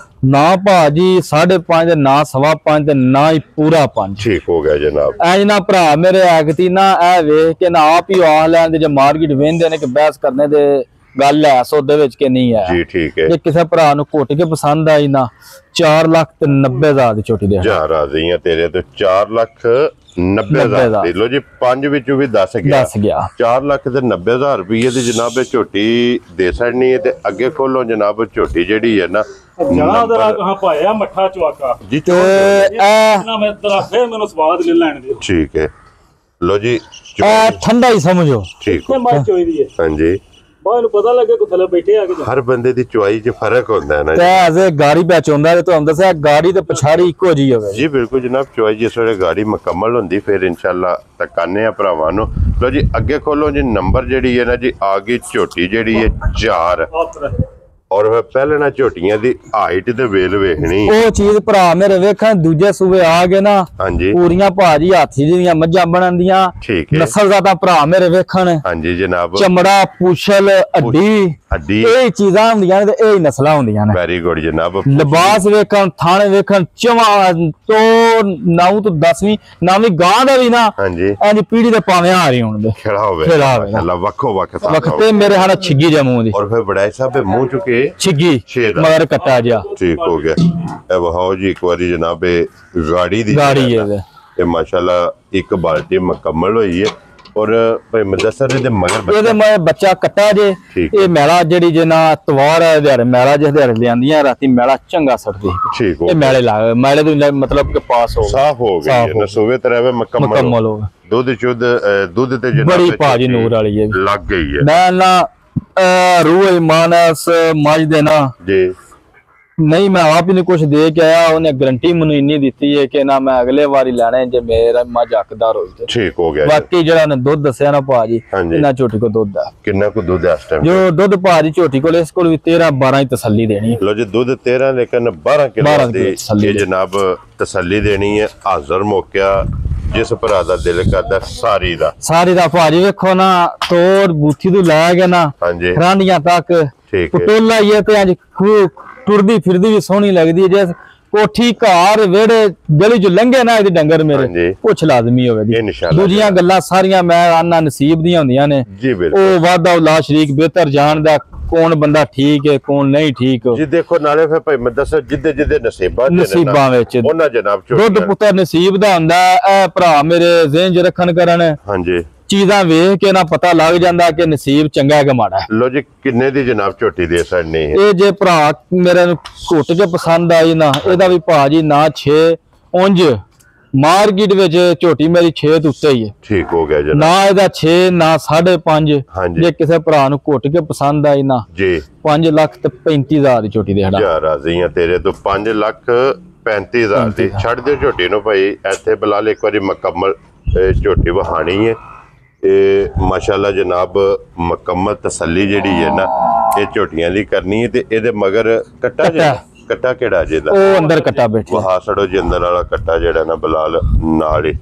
ਨਾ ਭਾਜੀ 5.5 ਨਾ 5.5 ਤੇ ਨਾ ਹੀ ਪੂਰਾ 5
ਠੀਕ ਹੋ ਗਿਆ ਜਨਾਬ
ਐ ਨਾ ਭਰਾ ਮੇਰੇ ਐਗਤੀ ਨਾ ਐ ਵੇਖ ਕੇ ਨਾ ਆਪ ਹੀ ਆਹ ਲੈਣ ਦੇ ਜੇ ਮਾਰਕੀਟ ਵੇਂਦੇ ਨੇ ਕਿ ਬਹਿਸ ਕਰਨੇ ਦੇ ਗੱਲ ਹੈ ਸੌਦੇ ਵਿੱਚ ਕਿ ਨਹੀਂ ਹੈ
ਜੀ ਠੀਕ ਹੈ
ਜੇ ਕਿਸੇ ਭਰਾ ਨੂੰ ਘੁੱਟ ਕੇ ਪਸੰਦ ਆਈ ਨਾ 4,90,000 ਦੀ ਛੋਟੀ ਦੇ
ਜਾ ਰਾਜ਼ੀਆਂ ਤੇਰੇ ਤੋਂ 4,90,000 ਦੀ ਲੋ ਜੀ 5 ਵਿੱਚੋਂ ਵੀ 10 ਗਿਆ
10 ਗਿਆ
4,90,000 ਰੁਪਏ ਦੀ ਜਨਾਬ ਇਹ ਝੋਟੀ ਦੇ ਸੜਨੀ ਹੈ ਤੇ ਅੱਗੇ ਖੋਲੋ ਜਨਾਬ ਝੋਟੀ ਜਿਹੜੀ ਹੈ ਨਾ
ਜਣਾ ਦਰਾ ਕਹਾਂ ਪਾਇਆ ਮੱਠਾ ਚਵਾਕਾ
ਜੀ
ਤੇ ਐ
ਨਾ ਮੈਂ ਦਰਾ ਫੇਰ ਮੈਨੂੰ ਸਵਾਦ ਲੈ ਲੈਣ ਦੇ
ਠੀਕ ਹੈ ਲੋ ਜੀ
ਐ ਠੰਡਾ ਹੀ ਸਮਝੋ
ਠੀਕ
ਤੇ ਮੈਂ ਚੋਈ ਦੀ ਹੈ
ਹਾਂਜੀ
ਬਾਹਰ ਨੂੰ ਪਤਾ ਲੱਗੇ ਕੋ ਥੱਲੇ ਬੈਠੇ ਆ ਕੇ
ਹਰ ਬੰਦੇ ਦੀ ਚੁਆਈ 'ਚ ਫਰਕ ਹੁੰਦਾ ਹੈ ਨਾ
ਤੇ ਐਸੇ ਗਾੜੀ ਵਿੱਚ ਹੁੰਦਾ ਤੇ ਤੁਹਾਨੂੰ ਦੱਸਿਆ ਗਾੜੀ ਤੇ ਪਛਾੜੀ ਇੱਕੋ ਜੀ ਹੋਵੇ
ਜੀ ਬਿਲਕੁਲ ਜਨਾਬ ਚੁਆਈ ਜਿਸ ਵੇਲੇ ਗਾੜੀ ਮੁਕੰਮਲ ਹੁੰਦੀ ਫਿਰ ਇਨਸ਼ਾਅੱਲਾ ਤਕਾਨੇ ਆ ਭਰਾਵਾਂ ਨੂੰ ਲੋ ਜੀ ਅੱਗੇ ਖੋਲੋ ਜੀ ਨੰਬਰ ਜਿਹੜੀ ਹੈ ਨਾ ਜੀ ਆ ਗਈ ਝੋਟੀ ਜਿਹੜੀ ਹੈ 4 ਔਰ ਪਹਿਲਣਾ ਝੋਟੀਆਂ ਦੀ ਹਾਈਟ ਤੇ ਵੇਲ ਵੇਖਣੀ
ਉਹ ਚੀਜ਼ ਭਰਾ ਮੇਰੇ ਵੇਖਣ ਦੂਜੇ ਸੂਬੇ ਆ ਗਏ ਨਾ
ਹਾਂਜੀ
ਪੂਰੀਆਂ ਭਾਜੀ ਹਾਥੀ ਦੀਆਂ ਮੱਝਾਂ ਬਣਨ ਦੀਆਂ
ਠੀਕ ਹੈ
ਨਸਲ ਦਾ ਤਾਂ ਭਰਾ ਮੇਰੇ ਵੇਖਣ
ਹਾਂਜੀ ਜਨਾਬ
ਚਮੜਾ ਪੁੱਛਲ ਅੱਡੀ
ਹੱਡੀ
ਇਹ ਚੀਜ਼ਾਂ ਹੁੰਦੀਆਂ ਨੇ ਤੇ ਇਹ ਨਸਲਾਂ ਹੁੰਦੀਆਂ ਨੇ
ਵੈਰੀ ਗੁੱਡ ਜਨਾਬ
ਲਿਬਾਸ ਵੇਖਣ ਥਾਣੇ ਵੇਖਣ ਚਵਾ ਤੋਂ 9 ਤੋਂ 10ਵੀਂ ਨਾਵੀਂ ਗਾਂ ਦਾ ਵੀ ਨਾ
ਹਾਂਜੀ
ਐਨੀ ਪੀੜੀ ਦੇ ਭਾਵੇਂ ਆ ਰਹੀ ਹੋਣ ਦੇ
ਖੜਾ ਹੋਵੇ
ਖੜਾ ਹੋਵੇ।
ਅੱਲਾ ਵੱਖੋ ਵੱਖ
ਵਕਤੇ ਮੇਰੇ ਹਾਲਾ ਛਿੱਗੀ ਜਮੂ ਦੀ
ਔਰ ਫਿਰ ਬੜਾਈ ਸਾਹਿਬ ਦੇ ਮੂੰਹ ਚੁਕੇ
ਛਿੱਗੀ
ਛੇ ਦਾ।
ਮਗਰ ਕੱਟਾ ਜਿਆ
ਠੀਕ ਹੋ ਗਿਆ ਇਹ ਵਹਾਓ ਜੀ ਇੱਕ ਵਾਰੀ ਜਨਾਬ ਇਹ ਗਾੜੀ ਦੀ
ਗਾੜੀ ਹੈ
ਇਹ ਮਾਸ਼ਾਅੱਲਾ ਇੱਕ ਬਾਲਟੀ ਮੁਕੰਮਲ ਹੋਈ ਹੈ ਔਰ ਭਾਈ ਮੁਦੱਸਰ ਦੇ ਮਗਰ
ਇਹਦੇ ਮੈਂ ਬੱਚਾ ਕੱਟਾ ਜੇ
ਠੀਕ
ਇਹ ਮੈਲਾ ਜਿਹੜੀ ਜੇ ਨਾ ਤਵਾਰ ਹੈ ਦਿਹਾੜੇ ਮੈਲਾ ਜਿਸ ਦਿਹਾੜੇ ਲਿਆਂਦੀਆਂ ਰਾਤੀ ਮੈਲਾ ਚੰਗਾ ਸੜਦੀ
ਠੀਕ ਹੋ
ਇਹ ਮੈਲੇ ਲਾ ਮੈਲੇ ਤੋਂ ਮਤਲਬ ਕਿ ਪਾਸ ਹੋ
ਸਾਫ ਹੋ ਗਈ ਹੈ ਨਸੂਵੇ ਤਰ੍ਹਾਂ
ਮੁਕੰਮਲ ਹੋ
ਦੁੱਧ ਚੁੱਧ ਦੁੱਧ ਤੇ ਜਨਾਬ
ਬੜੀ ਭਾਜੀ ਨੂਰ ਵਾਲੀ ਹੈ
ਲੱਗ ਗਈ ਹੈ
ਮੈਂ ਨਾ ਰੂਹ ਇਮਾਨਸ ਮੱਝ ਦੇ ਨਾ
ਜੀ
ਨਹੀਂ ਮੈਂ ਆਪ ਹੀ ਨਹੀਂ ਕੁਝ ਦੇ ਕੇ ਆਇਆ ਉਹਨੇ ਗਰੰਟੀ ਮੈਨੂੰ ਇੰਨੀ ਦਿੱਤੀ ਹੈ ਕਿ ਨਾ ਮੈਂ ਅਗਲੇ ਵਾਰੀ ਲੈਣਾ ਜੇ ਮੇਰਾ ਮੱਝ ਹੱਕਦਾਰ ਹੋਈ ਤੇ
ਠੀਕ ਹੋ ਗਿਆ
ਬਾਕੀ ਜਿਹੜਾ ਉਹਨੇ ਦੁੱਧ ਦੱਸਿਆ ਨਾ ਭਾਜੀ ਇਹਨਾਂ ਝੋਟੀ ਕੋ ਦੁੱਧ ਆ
ਕਿੰਨਾ ਕੁ ਦੁੱਧ ਹੈ ਇਸ ਟਾਈਮ
ਜੋ ਦੁੱਧ ਭਾਜੀ ਝੋਟੀ ਕੋਲ ਇਸ ਕੋਲ ਵੀ 13-12 ਹੀ ਤਸੱਲੀ ਦੇਣੀ
ਲੋ ਜੀ ਦੁੱਧ 13 ਲੇਕਿਨ 12 ਕਿਲੋ
12
ਦੀ ਇਹ ਜਨਾਬ ਤਸੱਲੀ ਦੇਣੀ ਹੈ ਹਾਜ਼ਰ ਮੌਕਿਆ ਜਿਸ ਭਰਾ ਦਾ ਦਿਲ ਕਰਦਾ ਸਾਰੀ ਦਾ
ਭਾਜੀ ਵੇਖੋ ਨਾ ਤੋੜ ਬੂਥੀ ਤੋਂ ਲੈ ਕੇ ਨਾ
ਹਾਂਜੀ
ਰਾਂਡੀਆਂ ਤੱਕ
ਠੀਕ ਹੈ
ਪਟੋਲਾ ਇਹ ਤੇ ਅੱਜ ਟੁਰਦੀ ਫਿਰਦੀ ਵੀ ਸੋਹਣੀ ਲੱਗਦੀ ਹੈ ਜੇ ਕੋਠੀ ਘਰ ਵਿਹੜੇ ਗਲੀ ਚ ਲੰਘੇ ਨਾ ਇਹਦੀ ਡੰਗਰ ਮੇਰੇ
ਹਾਂਜੀ।
ਪੁੱਛ ਲਾਜ਼ਮੀ ਹੋਵੇਗੀ।
ਇਨਸ਼ਾਅੱਲਾ
ਦੂਜੀਆਂ ਗੱਲਾਂ ਸਾਰੀਆਂ ਮੈਂ ਆਨਾ ਨਸੀਬ ਦੀਆਂ ਹੁੰਦੀਆਂ ਨੇ।
ਜੀ ਬਿਲਕੁਲ
ਉਹ ਵਾਦਾ ਉਲਾ ਸ਼ਰੀਕ ਬਿਹਤਰ ਜਾਣਦਾ ਕੌਣ ਬੰਦਾ ਠੀਕ ਹੈ ਕੌਣ ਨਹੀਂ ਠੀਕ।
ਜੀ ਦੇਖੋ ਨਾਲੇ ਫਿਰ ਭਾਈ ਮੈਂ ਦੱਸਾਂ ਜਿੱਦੇ ਨਸੀਬਾਂ ਚ ਨੇ ਨਾ,
ਨਸੀਬਾਂ ਵਿੱਚ
ਉਹਨਾਂ ਜਨਾਬ
ਦੁੱਧ
ਝੋਟੀਆਂ
ਪੁੱਤਰ ਨਸੀਬ ਦਾ ਹੁੰਦਾ। ਇਹ ਭਰਾ ਮੇਰੇ ਜ਼ਿਹਨ ਚ ਰੱਖਣ ਕਰਨ
ਹਾਂਜੀ।
ਚੀਜ਼ਾਂ ਵੇਖ ਕੇ ਨਾ ਪਤਾ ਲੱਗ ਜਾਂਦਾ ਕਿ ਨਸੀਬ ਚੰਗਾ ਹੈ ਕਿ ਮਾੜਾ ਹੈ।
ਲੋ ਜੀ ਕਿੰਨੇ ਦੀ ਜਨਾਬ ਝੋਟੀ ਦੇ ਸਕਣੀ ਹੈ?
ਇਹ ਜੇ ਭਰਾ ਮੇਰੇ ਨੂੰ ਘੁੱਟ ਕੇ ਪਸੰਦ ਆਈ ਨਾ ਇਹਦਾ ਵੀ ਭਾਜੀ ਨਾ 6 ਉਂਝ ਮਾਰਕੀਟ ਵਿੱਚ ਝੋਟੀ ਮੇਰੀ 6 ਤੋਂ ਉੱਤੇ ਹੀ ਹੈ।
ਠੀਕ ਹੋ ਗਿਆ ਜਨਾਬ
ਨਾ ਇਹਦਾ 6 ਨਾ 5.5।
ਹਾਂਜੀ।
ਜੇ ਕਿਸੇ ਭਰਾ ਨੂੰ ਘੁੱਟ ਕੇ ਪਸੰਦ ਆਈ ਨਾ
ਜੀ
5,35,000 ਦੀ ਝੋਟੀ ਦੇ ਹੜਾ।
ਜਾ ਰਾਜ਼ੀ ਆ ਤੇਰੇ ਤੋਂ 5,35,000 ਦੀ ਛੱਡ ਦਿਓ ਝੋਟੀ ਨੂੰ ਭਾਈ। ਇੱਥੇ ਬਲਾਲ ਇੱਕ ਵਾਰੀ ਮੁਕੰਮਲ ਝੋਟੀ ਵਹਾਣੀ ਹੈ। ਇਹ ਮਾਸ਼ਾਅੱਲਾ ਜਨਾਬ ਮੁਕੰਮਲ ਤਸੱਲੀ ਜਿਹੜੀ ਹੈ ਨਾ ਇਹ ਝੋਟੀਆਂ ਦੀ ਕਰਨੀ ਹੈ। ਤੇ ਇਹਦੇ ਮਗਰ ਕੱਟਾ ਜਿਹੜਾ ਕੱਟਾ ਕਿਹੜਾ ਜਿਹਦਾ
ਉਹ ਅੰਦਰ ਕੱਟਾ ਬੈਠਾ
ਵਹਾ ਛੜੋ ਜੀ ਅੰਦਰ ਵਾਲਾ ਕੱਟਾ ਜਿਹੜਾ ਨਾ ਬਲਾਲ ਨਾਲ ਹੀ।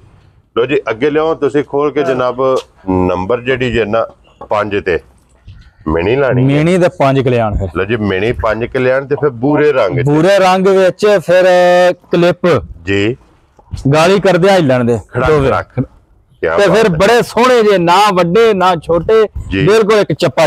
ਲੋ ਜੀ ਅੱਗੇ ਲਿਆਓ ਤੁਸੀਂ ਖੋਲ ਕੇ ਜਨਾਬ ਨੰਬਰ ਜਿਹੜੀ ਜੇ ਨਾ 5 ਤੇ ਮਿਣੀ ਲਾਣੀ ਹੈ।
ਮੀਣੀ ਦੇ 5 ਕਲਿਆਣ ਫਿਰ
ਲੋ ਜੀ ਮਿਣੀ 5 ਕਲਿਆਣ ਤੇ ਫਿਰ ਬੂਰੇ ਰੰਗ ਚ।
ਬੂਰੇ ਰੰਗ ਵਿੱਚ ਫਿਰ ਕਲਿੱਪ
ਜੀ
ਗਾਲੀ ਕਰਦੇ ਹਿੱਲਣ ਦੇ ਦੋਵੇਂ।
ਖੜਕ ਕਿਆ
ਤੇ ਫਿਰ ਬੜੇ ਸੋਹਣੇ ਜੇ ਨਾ ਵੱਡੇ ਨਾ ਛੋਟੇ
ਜੀ।
ਬਿਲਕੁਲ ਇੱਕ ਚੱਪਾ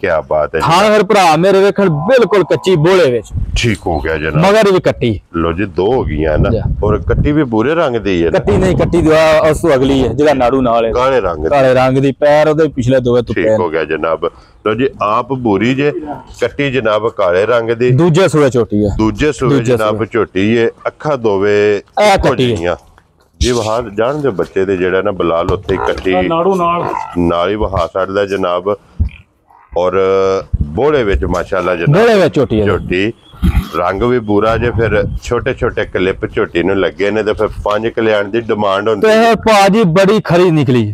ਕਿਆ ਬਾਤ ਹੈ ਜੀ।
ਥਾਣ ਫਿਰ ਭਰਾ ਮੇਰੇ ਵੇਖਣ ਬਿਲਕੁਲ ਕੱਚੀ ਬੋਲੇ ਵਿੱਚ
ਠੀਕ ਹੋ ਗਿਆ ਜਨਾਬ।
ਮਗਰ ਵੀ ਕੱਟੀ
ਲੋ ਜੀ 2 ਹੋ ਗਈਆਂ ਨਾ
ਜੀ।
ਔਰ ਕੱਟੀ ਵੀ ਬੂਰੇ ਰੰਗ ਦੀ ਹੈ ਨਾ
ਕੱਟੀ ਨਹੀਂ ਕੱਟੀ ਦੀ ਉਸ ਤੋਂ ਅਗਲੀ ਹੈ ਜਿਹੜਾ ਨਾੜੂ ਨਾਲ ਹੈ
ਕਾਲੇ ਰੰਗ ਦੀ।
ਕਾਲੇ ਰੰਗ ਦੀ ਪੈਰ ਉਹਦੇ ਪਿਛਲੇ ਦੋਵੇਂ
ਠੀਕ
ਤੁੱਪੇ
ਹੋ ਗਿਆ ਜਨਾਬ। ਲੋ ਜੀ ਆਪ ਬੂਰੀ ਜੇ ਕੱਟੀ ਜਨਾਬ ਕਾਲੇ ਰੰਗ ਦੀ।
ਦੂਜੇ ਸੂਏ ਛੋਟੀ ਹੈ।
ਦੂਜੇ ਸੂਏ ਜਨਾਬ ਝੋਟੀ ਹੈ। ਅੱਖਾਂ ਦੋਵੇਂ
ਇਹ
ਇੱਕੋ
ਕੱਟੀ ਹੈ।
ਜਿਹੀਆਂ। ਜੀ ਵਹਾ ਜਾਣਦੇ ਬੱਚੇ ਦੇ ਜਿਹੜਾ ਨਾ ਬਲਾਲ ਉੱਥੇ ਹੀ ਕੱਟੀ
ਨਾੜੂ
ਨਾਲ ਹੀ ਵਹਾ ਛੱਡਦਾ ਜਨਾਬ। ਔਰ ਬੋਲੇ ਵਿੱਚ ਮਾਸ਼ਾਅੱਲਾ ਜਨਾਬ
ਬੋਲੇ ਵਿੱਚ ਝੋਟੀ ਹੈ।
ਝੋਟੀ ਰੰਗ ਵੀ ਬੂਰਾ ਜੇ ਫਿਰ ਛੋਟੇ ਛੋਟੇ ਕਲਿੱਪ ਝੋਟੀ ਨੂੰ ਲੱਗੇ ਨੇ ਤੇ ਫਿਰ 5 ਕਲਿਆਣ ਦੀ ਡਿਮਾਂਡ ਹੁੰਦੀ
ਤੇ ਇਹ ਭਾਜੀ ਬੜੀ ਖਰੀ ਨਿਕਲੀ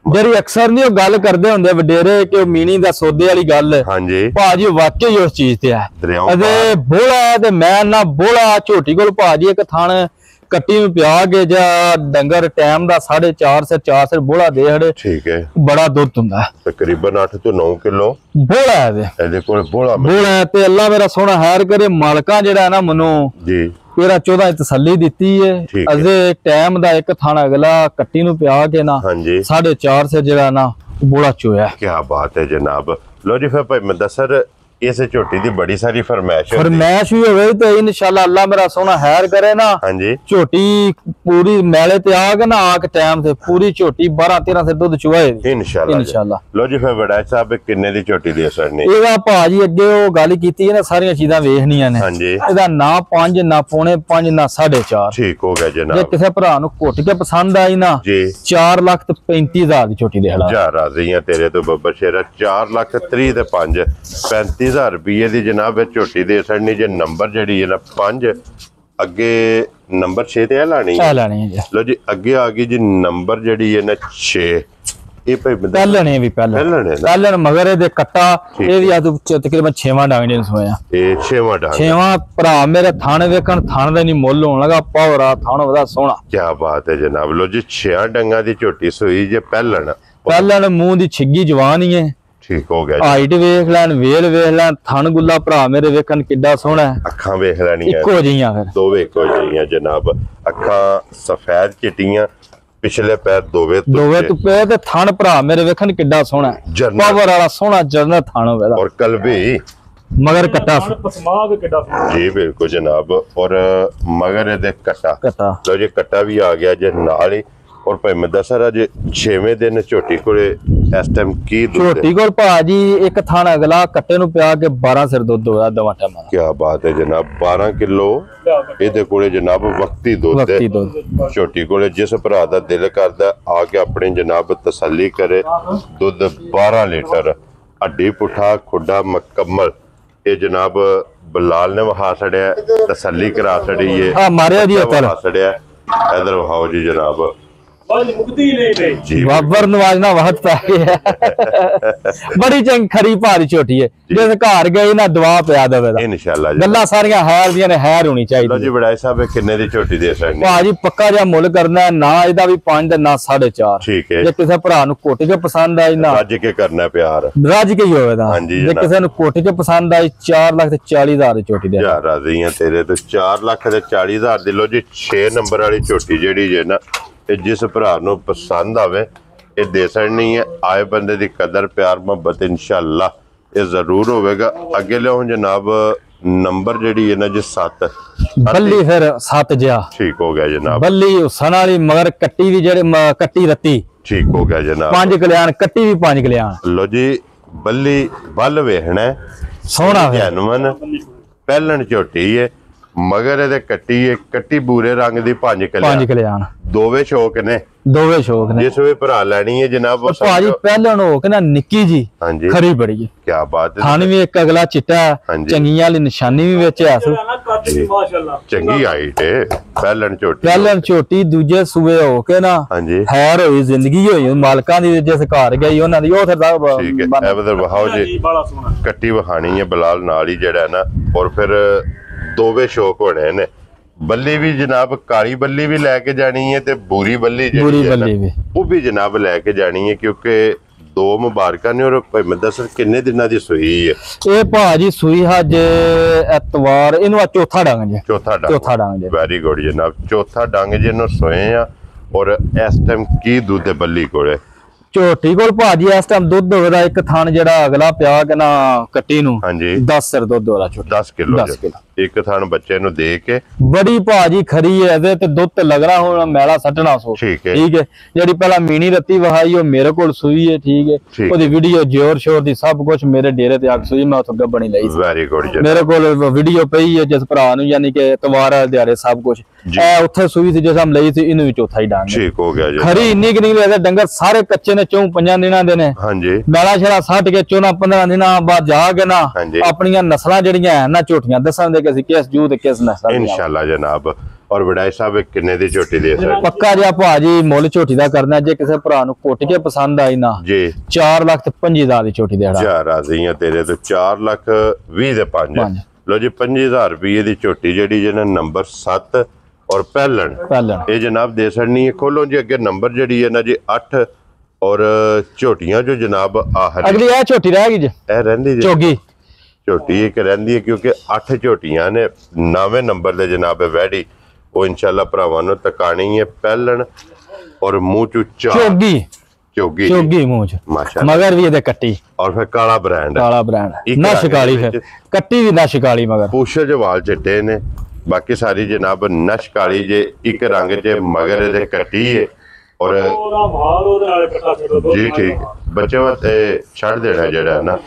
ਜਿਹੜੀ ਅਕਸਰ ਨਹੀਂ ਉਹ ਗੱਲ ਕਰਦੇ ਹੁੰਦੇ ਵਡੇਰੇ ਕਿ ਉਹ ਮੀਣੀ ਦਾ ਸੌਦੇ ਵਾਲੀ ਗੱਲ ਹੈ।
ਹਾਂਜੀ
ਭਾਜੀ ਵਾਕਈ ਉਸ ਚੀਜ਼ ਤੇ ਹੈ।
ਦਰਿਆਓਂ
ਅਤੇ ਬੋਲਾ ਤੇ ਮੈਂ ਨਾ ਬੋਲਾ ਝੋਟੀ ਕੋਲ ਭਾਜੀ ਇੱਕ ਥਣ ਕੱਟੀ ਨੂੰ ਪਿਆ ਕੇ ਜਾਂ ਡੰਗਰ ਟਾਈਮ ਦਾ 4.5 ਸੇ 4 ਸੇ ਬੋਲਾ ਦੇ ਹੜੇ
ਠੀਕ ਹੈ।
ਬੜਾ ਦੁੱਧ ਹੁੰਦਾ
ਤਕਰੀਬਨ 8 ਤੋਂ 9 ਕਿਲੋ
ਬੋਲਾ ਹੈ
ਇਹਦੇ ਕੋਲ ਬੋਲਾ
ਬੋਲਾ ਤੇ ਅੱਲਾ ਮੇਰਾ ਸੋਹਣਾ ਹੈਰ ਕਰੇ ਮਾਲਕਾਂ ਜਿਹੜਾ ਨਾ ਮੈਨੂੰ
ਜੀ
13-14 ਤਸੱਲੀ ਦਿੱਤੀ ਹੈ।
ਠੀਕ ਹੈ।
ਅਜੇ ਟਾਈਮ ਦਾ ਇੱਕ ਥਾਣਾ ਅਗਲਾ ਕੱਟੀ ਨੂੰ ਪਿਆ ਕੇ ਨਾ
ਹਾਂਜੀ
4.5 ਸੇ ਜਿਹੜਾ ਨਾ ਬੋਲਾ ਚੋਇਆ।
ਕੀ ਬਾਤ ਹੈ ਜਨਾਬ। ਲੋ ਜੀ ਫਿਰ ਭਾਈ ਮੁਦੱਸਰ ਇਸ ਝੋਟੀ ਦੀ ਬੜੀ ਸਾਰੀ ਫਰਮਾਇਸ਼ ਹੁੰਦੀ।
ਫਰਮਾਇਸ਼ ਵੀ ਹੋਵੇ ਤੇ ਇਨਸ਼ਾਅੱਲਾ ਅੱਲਾ ਮੇਰਾ ਸੋਹਣਾ ਹੈਰ ਕਰੇ ਨਾ
ਹਾਂਜੀ
ਝੋਟੀ ਪੂਰੀ ਮੈਲੇ ਤੇ ਆ ਕੇ ਨਾ ਆ ਕੇ ਟਾਈਮ ਤੇ ਪੂਰੀ ਝੋਟੀ 12-13 ਸੇ ਦੁੱਧ ਚੁਆਏ
ਇਨਸ਼ਾਅੱਲਾ। ਲੋ ਜੀ ਫਿਰ ਵਡਾਇ ਸਾਹਿਬ ਕਿੰਨੇ ਦੀ ਝੋਟੀ ਦੇ ਅਸਰ ਨੇ?
ਇਹਦਾ ਭਾਜੀ ਅੱਗੇ ਉਹ ਗੱਲ ਕੀਤੀ ਹੈ ਨਾ ਸਾਰੀਆਂ ਚੀਜ਼ਾਂ ਵੇਖਣੀਆਂ ਨੇ।
ਹਾਂਜੀ
ਇਹਦਾ ਨਾ 5 ਨਾ ਪੌਣੇ 5 ਨਾ 4.5।
ਠੀਕ ਹੋ ਗਿਆ
ਜੇ
ਜਨਾਬ
ਕਿਸੇ ਭਰਾ ਨੂੰ ਘੁੱਟ ਕੇ ਪਸੰਦ ਆਈ ਨਾ
ਜੀ
4,35,000 ਦੀ ਝੋਟੀ ਦੇ ਹਲਾ।
ਜਾ ਰਾਜ਼ੀਆਂ ਤੇਰੇ ਤੋਂ ਬੱਬਰ ਸ਼ੇਰਾ 4,30,000 ਤੇ 5 35,000 ਰੁਪਏ ਦੀ ਜਨਾਬ ਇਹ ਝੋਟੀ ਦੇ ਸੜਨੀ। ਜੇ ਨੰਬਰ ਜਿਹੜੀ ਹੈ ਨਾ 5 ਅੱਗੇ ਨੰਬਰ 6 ਤੇ ਲਾਣੀ
ਇਹ ਲੈਣੀ ਹੈ ਜੀ।
ਲੋ ਜੀ ਅੱਗੇ ਆ ਗਈ ਜੀ ਨੰਬਰ ਜਿਹੜੀ ਹੈ ਨਾ 6 ਇਹ ਭਾਈ
ਪਹਿਲਣੇ ਵੀ ਪਹਿਲਣ ਮਗਰ ਇਹਦੇ ਕੱਟਾ ਇਹ ਵੀ ਆ ਤਕਰੀਬਨ 6ਵਾਂ ਡੰਗ ਜਿਹਨੂੰ ਸੋਇਆ
ਇਹ 6ਵਾਂ ਡੰਗ
6ਵਾਂ ਭਰਾ ਮੇਰੇ ਥਣ ਵੇਖਣ ਥਣ ਦਾ ਨਹੀਂ ਮੁੱਲ ਹੋਣ ਲਗਾ ਪੌਰਾ ਥਣ ਉਹਦਾ ਸੋਹਣਾ।
ਕੀ ਬਾਤ ਹੈ ਜਨਾਬ। ਲੋ ਜੀ 6 ਡੰਗਾਂ ਦੀ ਝੋਟੀ ਸੋਈ ਜੇ
ਪਹਿਲਣ ਮੂੰਹ ਦੀ ਛਿੱਗੀ ਜਵਾਨ ਹੀ ਹੈ।
ਠੀਕ ਹੋ ਗਿਆ।
ਹਾਈਟ ਵੇਖ ਲੈਣ ਵੇਲ ਵੇਖ ਲੈਣ ਥਣ ਗੁੱਲਾ ਭਰਾ ਮੇਰੇ ਵੇਖਣ ਕਿੱਡਾ ਸੋਹਣਾ ਹੈ।
ਅੱਖਾਂ ਵੇਖ ਲੈਣੀਆਂ
ਇੱਕੋ ਜਿਹੀਆਂ ਫਿਰ
ਦੋਵੇਂ ਇੱਕੋ ਜਿਹੀਆਂ ਜਨਾਬ। ਅੱਖਾਂ ਸਫੈਦ ਚਿੱਟੀਆਂ ਪਿਛਲੇ ਪੈਰ ਦੋਵੇਂ
ਤੁਪੇ ਤੇ ਥਣ ਭਰਾ ਮੇਰੇ ਵੇਖਣ ਕਿੱਡਾ ਸੋਹਣਾ ਹੈ।
ਜਰਨਲ।
ਪਾਵਰ ਵਾਲਾ ਸੋਹਣਾ ਜਰਨਲ ਥਣ ਹੋਵੇ ਦਾ
ਔਰ ਕਲਬੀ
ਮਗਰ ਕੱਟਾ
ਪਸਮਾ ਵੀ ਕਿੱਡਾ
ਜੀ ਬਿਲਕੁਲ ਜਨਾਬ। ਔਰ ਮਗਰ ਇਹਦੇ ਕੱਟਾ ਲੋ ਜੀ ਕੱਟਾ ਵੀ ਆ ਗਿਆ ਜੇ ਨਾਲ ਹੀ। ਔਰ ਭਾਈ ਮੈਂ ਦੱਸਾਂ ਜੇ 6ਵੇਂ ਦਿਨ ਝੋਟੀ ਕੋਲੇ ਇਸ ਟਾਈਮ ਕੀ ਦੁੱਧ
ਝੋਟੀ ਕੋਲ ਭਾਜੀ ਇੱਕ ਥਣ ਅਗਲਾ ਕੱਟੇ ਨੂੰ ਪਿਆ ਕੇ 12 ਸਿਰ ਦੁੱਧ ਹੋਇਆ ਦਵਾ ਟਾਈਮਾਂ ਦਾ।
ਕੀ ਬਾਤ ਹੈ ਜਨਾਬ। 12 ਕਿਲੋ ਇਹਦੇ ਕੋਲੇ ਜਨਾਬ ਵਕਤੀ ਦੁੱਧ ਹੈ। ਝੋਟੀ ਕੋਲੇ ਜਿਸ ਭਰਾ ਦਾ ਦਿਲ ਕਰਦਾ ਆ ਕੇ ਆਪਣੀ ਜਨਾਬ ਤਸੱਲੀ ਕਰੇ। ਦੁੱਧ 12 ਲੀਟਰ ਹੱਡੀ ਪੁੱਠਾ ਖੁੱਡਾ ਮੁਕੰਮਲ ਇਹ ਜਨਾਬ ਬਲਾਲ ਨੇ ਵਹਾ ਛੜਿਆ ਤਸੱਲੀ ਕਰਾ ਛੜੀ ਹੈ।
ਮਾਰਿਆ ਜੀ
ਵਹਾ ਛੜਿਆ ਇਧਰ ਵਹਾਓ ਜੀ ਜਨਾਬ
ਬਾਜ ਮੁਕਤੀ ਨਹੀਂ ਨਹੀਂ
ਜੀ
ਬਾਬਰ ਨਵਾਜ਼ ਨਾ ਵਕਤ ਪੈ ਗਿਆ ਬੜੀ ਚੰਗੀ ਖਰੀ ਭਾਰੀ ਝੋਟੀ ਹੈ ਜਿਸ ਘਰ ਗਏ ਨਾ ਦੁਆ ਪਿਆ ਦੇਵੇ ਦਾ
ਇਨਸ਼ਾਅੱਲਾ ਜੀ।
ਗੱਲਾਂ ਸਾਰੀਆਂ ਹੈਰ ਦੀਆਂ ਨੇ ਹੈਰ ਹੋਣੀ
ਲੋ
ਚਾਹੀਦੀ
ਜੀ ਵਡਾਈ ਸਾਹਿਬ ਇਹ ਕਿੰਨੇ ਦੀ ਝੋਟੀ ਦੇ ਸਕਦੇ?
ਭਾਜੀ ਪੱਕਾ ਜਿਹਾ ਮੁੱਲ ਕਰਨਾ ਹੈ, ਨਾ ਇਹਦਾ ਵੀ 5 ਤੇ ਨਾ 4.5।
ਠੀਕ ਹੈ,
ਜੇ ਕਿਸੇ ਭਰਾ ਨੂੰ ਕੋਟੀ ਕੇ ਪਸੰਦ ਆਈ ਨਾ
ਰੱਜ ਕੇ ਕਰਨਾ ਪਿਆਰ।
ਰੱਜ ਕੇ ਹੀ ਹੋਵੇਗਾ।
ਹਾਂਜੀ
ਜੇ
ਜਨਾਬ।
ਕਿਸੇ ਨੂੰ ਕੋਟੀ ਕੇ ਪਸੰਦ ਆਈ 4,40,000 ਦੀ ਝੋਟੀ ਦੇ
ਯਾਰ ਰਾਜ਼ੀ ਆ ਤੇਰੇ ਤੋਂ 4,40,000 ਦੀ। ਲੋ ਜੀ 6 ਨੰਬਰ ਵਾਲੀ ਝੋਟੀ ਜਿਹੜੀ ਜੇ ਨਾ ਇਹ ਜਿਸ ਭਰਾ ਨੂੰ ਪਸੰਦ ਆਵੇ ਇਹ ਦੇ ਸਕਣੀ ਹੈ। ਆਏ ਬੰਦੇ ਦੀ ਕਦਰ ਪਿਆਰ ਮੁਹੱਬਤ ਇਨਸ਼ਾਅੱਲਾ ਇਹ ਜ਼ਰੂਰ ਹੋਵੇਗਾ। ਅੱਗੇ ਲਿਆਓ ਜਨਾਬ ਨੰਬਰ ਜਿਹੜੀ ਹੈ ਨਾ ਜੀ 7
ਬੱਲੀ ਫਿਰ 7 ਜਿਆ
ਠੀਕ ਹੋ ਗਿਆ ਜਨਾਬ।
ਬੱਲੀ ਹੁਸਨ ਵਾਲੀ ਮਗਰ ਕੱਟੀ ਵੀ ਜਿਹੜੇ ਕੱਟੀ ਰੱਤੀ
ਠੀਕ ਹੋ ਗਿਆ ਜਨਾਬ।
5 ਕਲਿਆਣ ਕੱਟੀ ਵੀ 5 ਕਲਿਆਣ।
ਲੋ ਜੀ ਬੱਲੀ ਬੱਲ ਵੇਖਣਾ ਹੈ,
ਸੋਹਣਾ ਫਿਰ
ਜਨਮਨ ਪਹਿਲਣ ਝੋਟੀ ਹੈ ਮਗਰ ਇਹਦੇ ਕੱਟੀ ਹੈ, ਕੱਟੀ ਬੂਰੇ ਰੰਗ ਦੀ 5
5 ਕਲਿਆਣ
ਦੋਵੇਂ ਸ਼ੌਕ ਨੇ।
ਦੋਵੇਂ ਸ਼ੌਕ ਨੇ।
ਜਿਸ ਵੇ ਭਰਾ ਲੈਣੀ ਹੈ ਜਨਾਬ ਉਹ
ਭਾਜੀ ਪਹਿਲਾਂ ਹੋ ਕੇ ਨਾ ਨਿੱਕੀ ਜੀ
ਹਾਂਜੀ
ਖਰੀ ਬੜੀ ਹੈ।
ਕੀ ਬਾਤ ਹੈ।
ਥਣ ਵੀ ਇੱਕ ਅਗਲਾ ਚਿੱਟਾ
ਹਾਂਜੀ।
ਚੰਗੀਆਂ ਵਾਲੀ ਨਿਸ਼ਾਨੀ ਵੀ ਵਿੱਚ ਹੈ।
ਮਾਸ਼ਾਅੱਲਾ
ਚੰਗੀ ਹਾਈਟ ਹੈ ਪਹਿਲਣ ਝੋਟੀ।
ਪਹਿਲਾਂ ਝੋਟੀ ਦੂਜੇ ਸੂਏ ਹੋ ਕੇ ਨਾ
ਹਾਂਜੀ
ਹੈਰ ਹੋਈ ਜ਼ਿੰਦਗੀ ਹੋਈ ਮਾਲਕਾਂ ਦੀ ਜਿਸ ਘਰ ਗਈ ਉਹਨਾਂ ਦੀ ਉਹ ਫਿਰ
ਠੀਕ ਹੈ। ਇਹ ਬਦਰ ਵਹਾਓ ਜੀ
ਬੜਾ ਸੋਹਣਾ
ਕੱਟੀ ਵਹਾਣੀ ਹੈ ਬਲਾਲ ਨਾਲ ਹੀ ਜਿਹੜਾ ਨਾ। ਔਰ ਫਿਰ ਦੋਵੇਂ ਸ਼ੌਕ ਹੋਣੇ ਨੇ। ਬੱਲੀ ਵੀ ਜਨਾਬ ਕਾਲੀ ਬੱਲੀ ਵੀ ਲੈ ਕੇ ਜਾਣੀ ਹੈ ਤੇ ਬੂਰੀ ਬੱਲੀ
ਬੁਰੀ
ਜਿਹੜੀ ਹੈ ਨਾ
ਬੱਲੀ ਵੀ
ਉਹ ਵੀ ਜਨਾਬ ਲੈ ਕੇ ਜਾਣੀ ਹੈ ਕਿਉਂਕਿ ਦੋ ਮੁਬਾਰਕਾਂ ਨੇ। ਔਰ ਭਾਈ ਮੈਂ ਦੱਸ ਕਿੰਨੇ ਦਿਨਾਂ ਦੀ ਸੂਈ ਹੈ?
ਇਹ ਭਾਜੀ ਸੂਈ ਹਜ ਐਤਵਾਰ ਇਹਨੂੰ ਆ ਚੌਥਾ ਡੰਗ ਜੇ।
ਚੌਥਾ
ਚੌਥਾ ਡੰਗ ਜੇ।
ਵੈਰੀ ਗੁੱਡ ਜਨਾਬ। ਚੌਥਾ ਡੰਗ ਜਿਹਨੂੰ ਸੋਏ ਆ। ਔਰ ਇਸ ਟਾਈਮ ਕੀ ਦੁੱਧ ਹੈ ਬੱਲੀ ਕੋਲੇ?
ਝੋਟੀ ਕੋਲ ਭਾਜੀ ਇਸ ਟਾਈਮ ਦੁੱਧ ਹੋਵੇਗਾ ਇੱਕ ਥਣ ਜਿਹੜਾ ਅਗਲਾ ਪਿਆ ਕਿ ਨਾ ਕੱਟੀ ਨੂੰ
ਹਾਂਜੀ
10 ਸਿਰ ਦੁੱਧ ਹੋਰਾ ਝੋਟੀ
10 ਕਿਲੋ
10 ਕਿਲੋ
ਇੱਕ ਥਣ ਬੱਚੇ ਨੂੰ ਦੇ ਕੇ।
ਬੜੀ ਭਾਜੀ ਖਰੀ ਹੈ ਇਹਦੇ ਤੇ ਦੁੱਧ ਤੇ ਲੱਗਣਾ ਹੁਣ ਮੈਲਾ ਸੱਟਣਾ ਸੋ
ਠੀਕ ਹੈ
ਠੀਕ ਹੈ। ਜਿਹੜੀ ਪਹਿਲਾਂ ਮੀਣੀ ਰੱਤੀ ਵਹਾਈ ਉਹ ਮੇਰੇ ਕੋਲ ਸੂਈ ਹੈ ਠੀਕ ਹੈ।
ਠੀਕ।
ਉਹਦੀ ਵੀਡੀਓ ਜੋਰ ਸ਼ੋਰ ਦੀ ਸਭ ਕੁਝ ਮੇਰੇ ਡੇਰੇ ਤੇ ਆ ਕੇ ਸੂਈ ਮੈਂ ਉੱਥੋਂ ਗੱਬਣੀ ਲਈ ਸੀ।
ਵੈਰੀ ਗੁੱਡ ਜਨਾਬ।
ਮੇਰੇ ਕੋਲ ਵੀਡੀਓ ਪਈ ਹੈ ਜਿਸ ਭਰਾ ਨੂੰ ਯਾਨੀ ਕਿ ਇਤਵਾਰ ਦਿਹਾੜੇ ਸਭ ਕੁਝ
ਜੀ।
ਇਹ ਉੱਥੇ ਸੂਈ ਸੀ ਜਿਸ ਹਮ ਲਈ ਸੀ ਇਹਨੂੰ ਵੀ ਚੌਥਾ ਹੀ ਡਾਂਗ
ਠੀਕ ਹੋ ਗਿਆ ਜੀ।
ਖਰੀ ਇੰਨੀ ਕਿ ਨਹੀਂ ਲੱਗਦਾ ਡੰਗਰ ਸਾਰੇ ਕੱਚੇ ਨੇ 4-5 ਦਿਨਾਂ ਦੇ ਨੇ।
ਹਾਂਜੀ
ਮੈਲਾ ਛੜਾ ਸੱਟ ਕੇ 14-15 ਦਿਨਾਂ ਬਾਅਦ ਜਾ ਕੇ ਨਾ
ਹਾਂਜੀ।
ਆਪਣੀਆਂ ਨਸਲਾਂ ਜਿਹੜੀਆਂ ਹੈ ਨਾ ਝੋਟੀਆਂ ਦੱਸਾਂਗੇ ਕਿ ਅਸੀਂ ਕਿਸ ਜੂ ਤੇ ਕਿਸ ਨਸਲ ਦੀਆਂ।
ਇਨਸ਼ਾਅੱਲਾ ਜਨਾਬ। ਔਰ ਵਡਾਈ ਸਾਹਿਬ ਇਹ ਕਿੰਨੇ ਦੀ ਝੋਟੀ ਦੇ ਸਕਦੇ?
ਪੱਕਾ ਜਿਹਾ ਭਾਜੀ ਮੁੱਲ ਝੋਟੀ ਦਾ ਕਰਨਾ ਜੇ ਕਿਸੇ ਭਰਾ ਨੂੰ ਕੁੱਟ ਕੇ ਪਸੰਦ ਆਈ ਨਾ
ਜੀ
4,25,000 ਦੀ ਝੋਟੀ ਦੇੜਾ।
ਜਾ ਰਾਜ਼ੀਆਂ ਤੇਰੇ ਤੋਂ 4,20,000 ਦੇ 5।
ਪੰਜ।
ਲੋ ਜੀ 5000 ਰੁਪਏ ਦੀ ਝੋਟੀ ਜਿਹੜੀ ਜਿਹਨਾਂ ਨੰਬਰ 7 ਔਰ ਪਹਿਲਣ ਇਹ ਜਨਾਬ ਦੇ ਸਕਣੀ ਹੈ। ਖੋਲੋ ਜੀ ਅੱਗੇ ਨੰਬਰ ਜਿਹੜੀ ਹੈ ਨਾ ਜੀ 8 ਔਰ ਝੋਟੀਆਂ ਜੋ ਜਨਾਬ ਆਹ
ਅਗਲੀ ਇਹ ਝੋਟੀ ਰਹਿ ਗਈ ਜੀ
ਇਹ ਰਹਿੰਦੀ ਜੀ
ਚੋਗੀ
ਝੋਟੀ ਇੱਕ ਰਹਿੰਦੀ ਹੈ ਕਿਉਂਕਿ 8 ਝੋਟੀਆਂ ਨੇ 9ਵੇਂ ਨੰਬਰ ਦੇ ਜਨਾਬ ਵੈੜੀ ਉਹ ਇਨਸ਼ਾਅੱਲਾ ਭਰਾਵਾਂ ਨੂੰ ਤਕਾਣੀ ਹੈ ਪਹਿਲਣ ਔਰ ਮੂੰਹ ਚ
ਚੋਗੀ
ਚੋਗੀ
ਚੋਗੀ ਮੂੰਹ ਚ
ਮਾਸ਼ਾਅੱਲਾ।
ਮਗਰ ਵੀ ਇਹਦੇ ਕੱਟੀ
ਔਰ ਫਿਰ ਕਾਲਾ ਬ੍ਰਾਂਡ
ਕਾਲਾ ਬ੍ਰਾਂਡ
ਇੱਕ
ਨਾ
ਰੰਗ ਦੇ
ਸ਼ਿਕਾਲੀ
ਵਿੱਚ।
ਫਿਰ ਕੱਟੀ ਵੀ ਨਾ ਸ਼ਿਕਾਲੀ ਮਗਰ
ਪੂਛ ਦੇ ਵਾਲ ਚਿੱਟੇ ਨੇ ਬਾਕੀ ਸਾਰੀ ਜਨਾਬ ਨਸ਼ ਕਾਲੀ ਜੇ ਇੱਕ ਰੰਗ ਚ ਮਗਰ ਇਹਦੇ ਕੱਟੀ ਹੈ ਔਰ
ਉਹਦਾ ਮਾਲ ਉਹਦੇ ਨਾਲ ਇਕੱਠਾ ਛੱਡੋ ਦੋ
ਜੀ ਠੀਕ ਬੱਚੇ ਵਾਸਤੇ ਛੱਡ ਦੇਣਾ ਜਿਹੜਾ ਨਾ।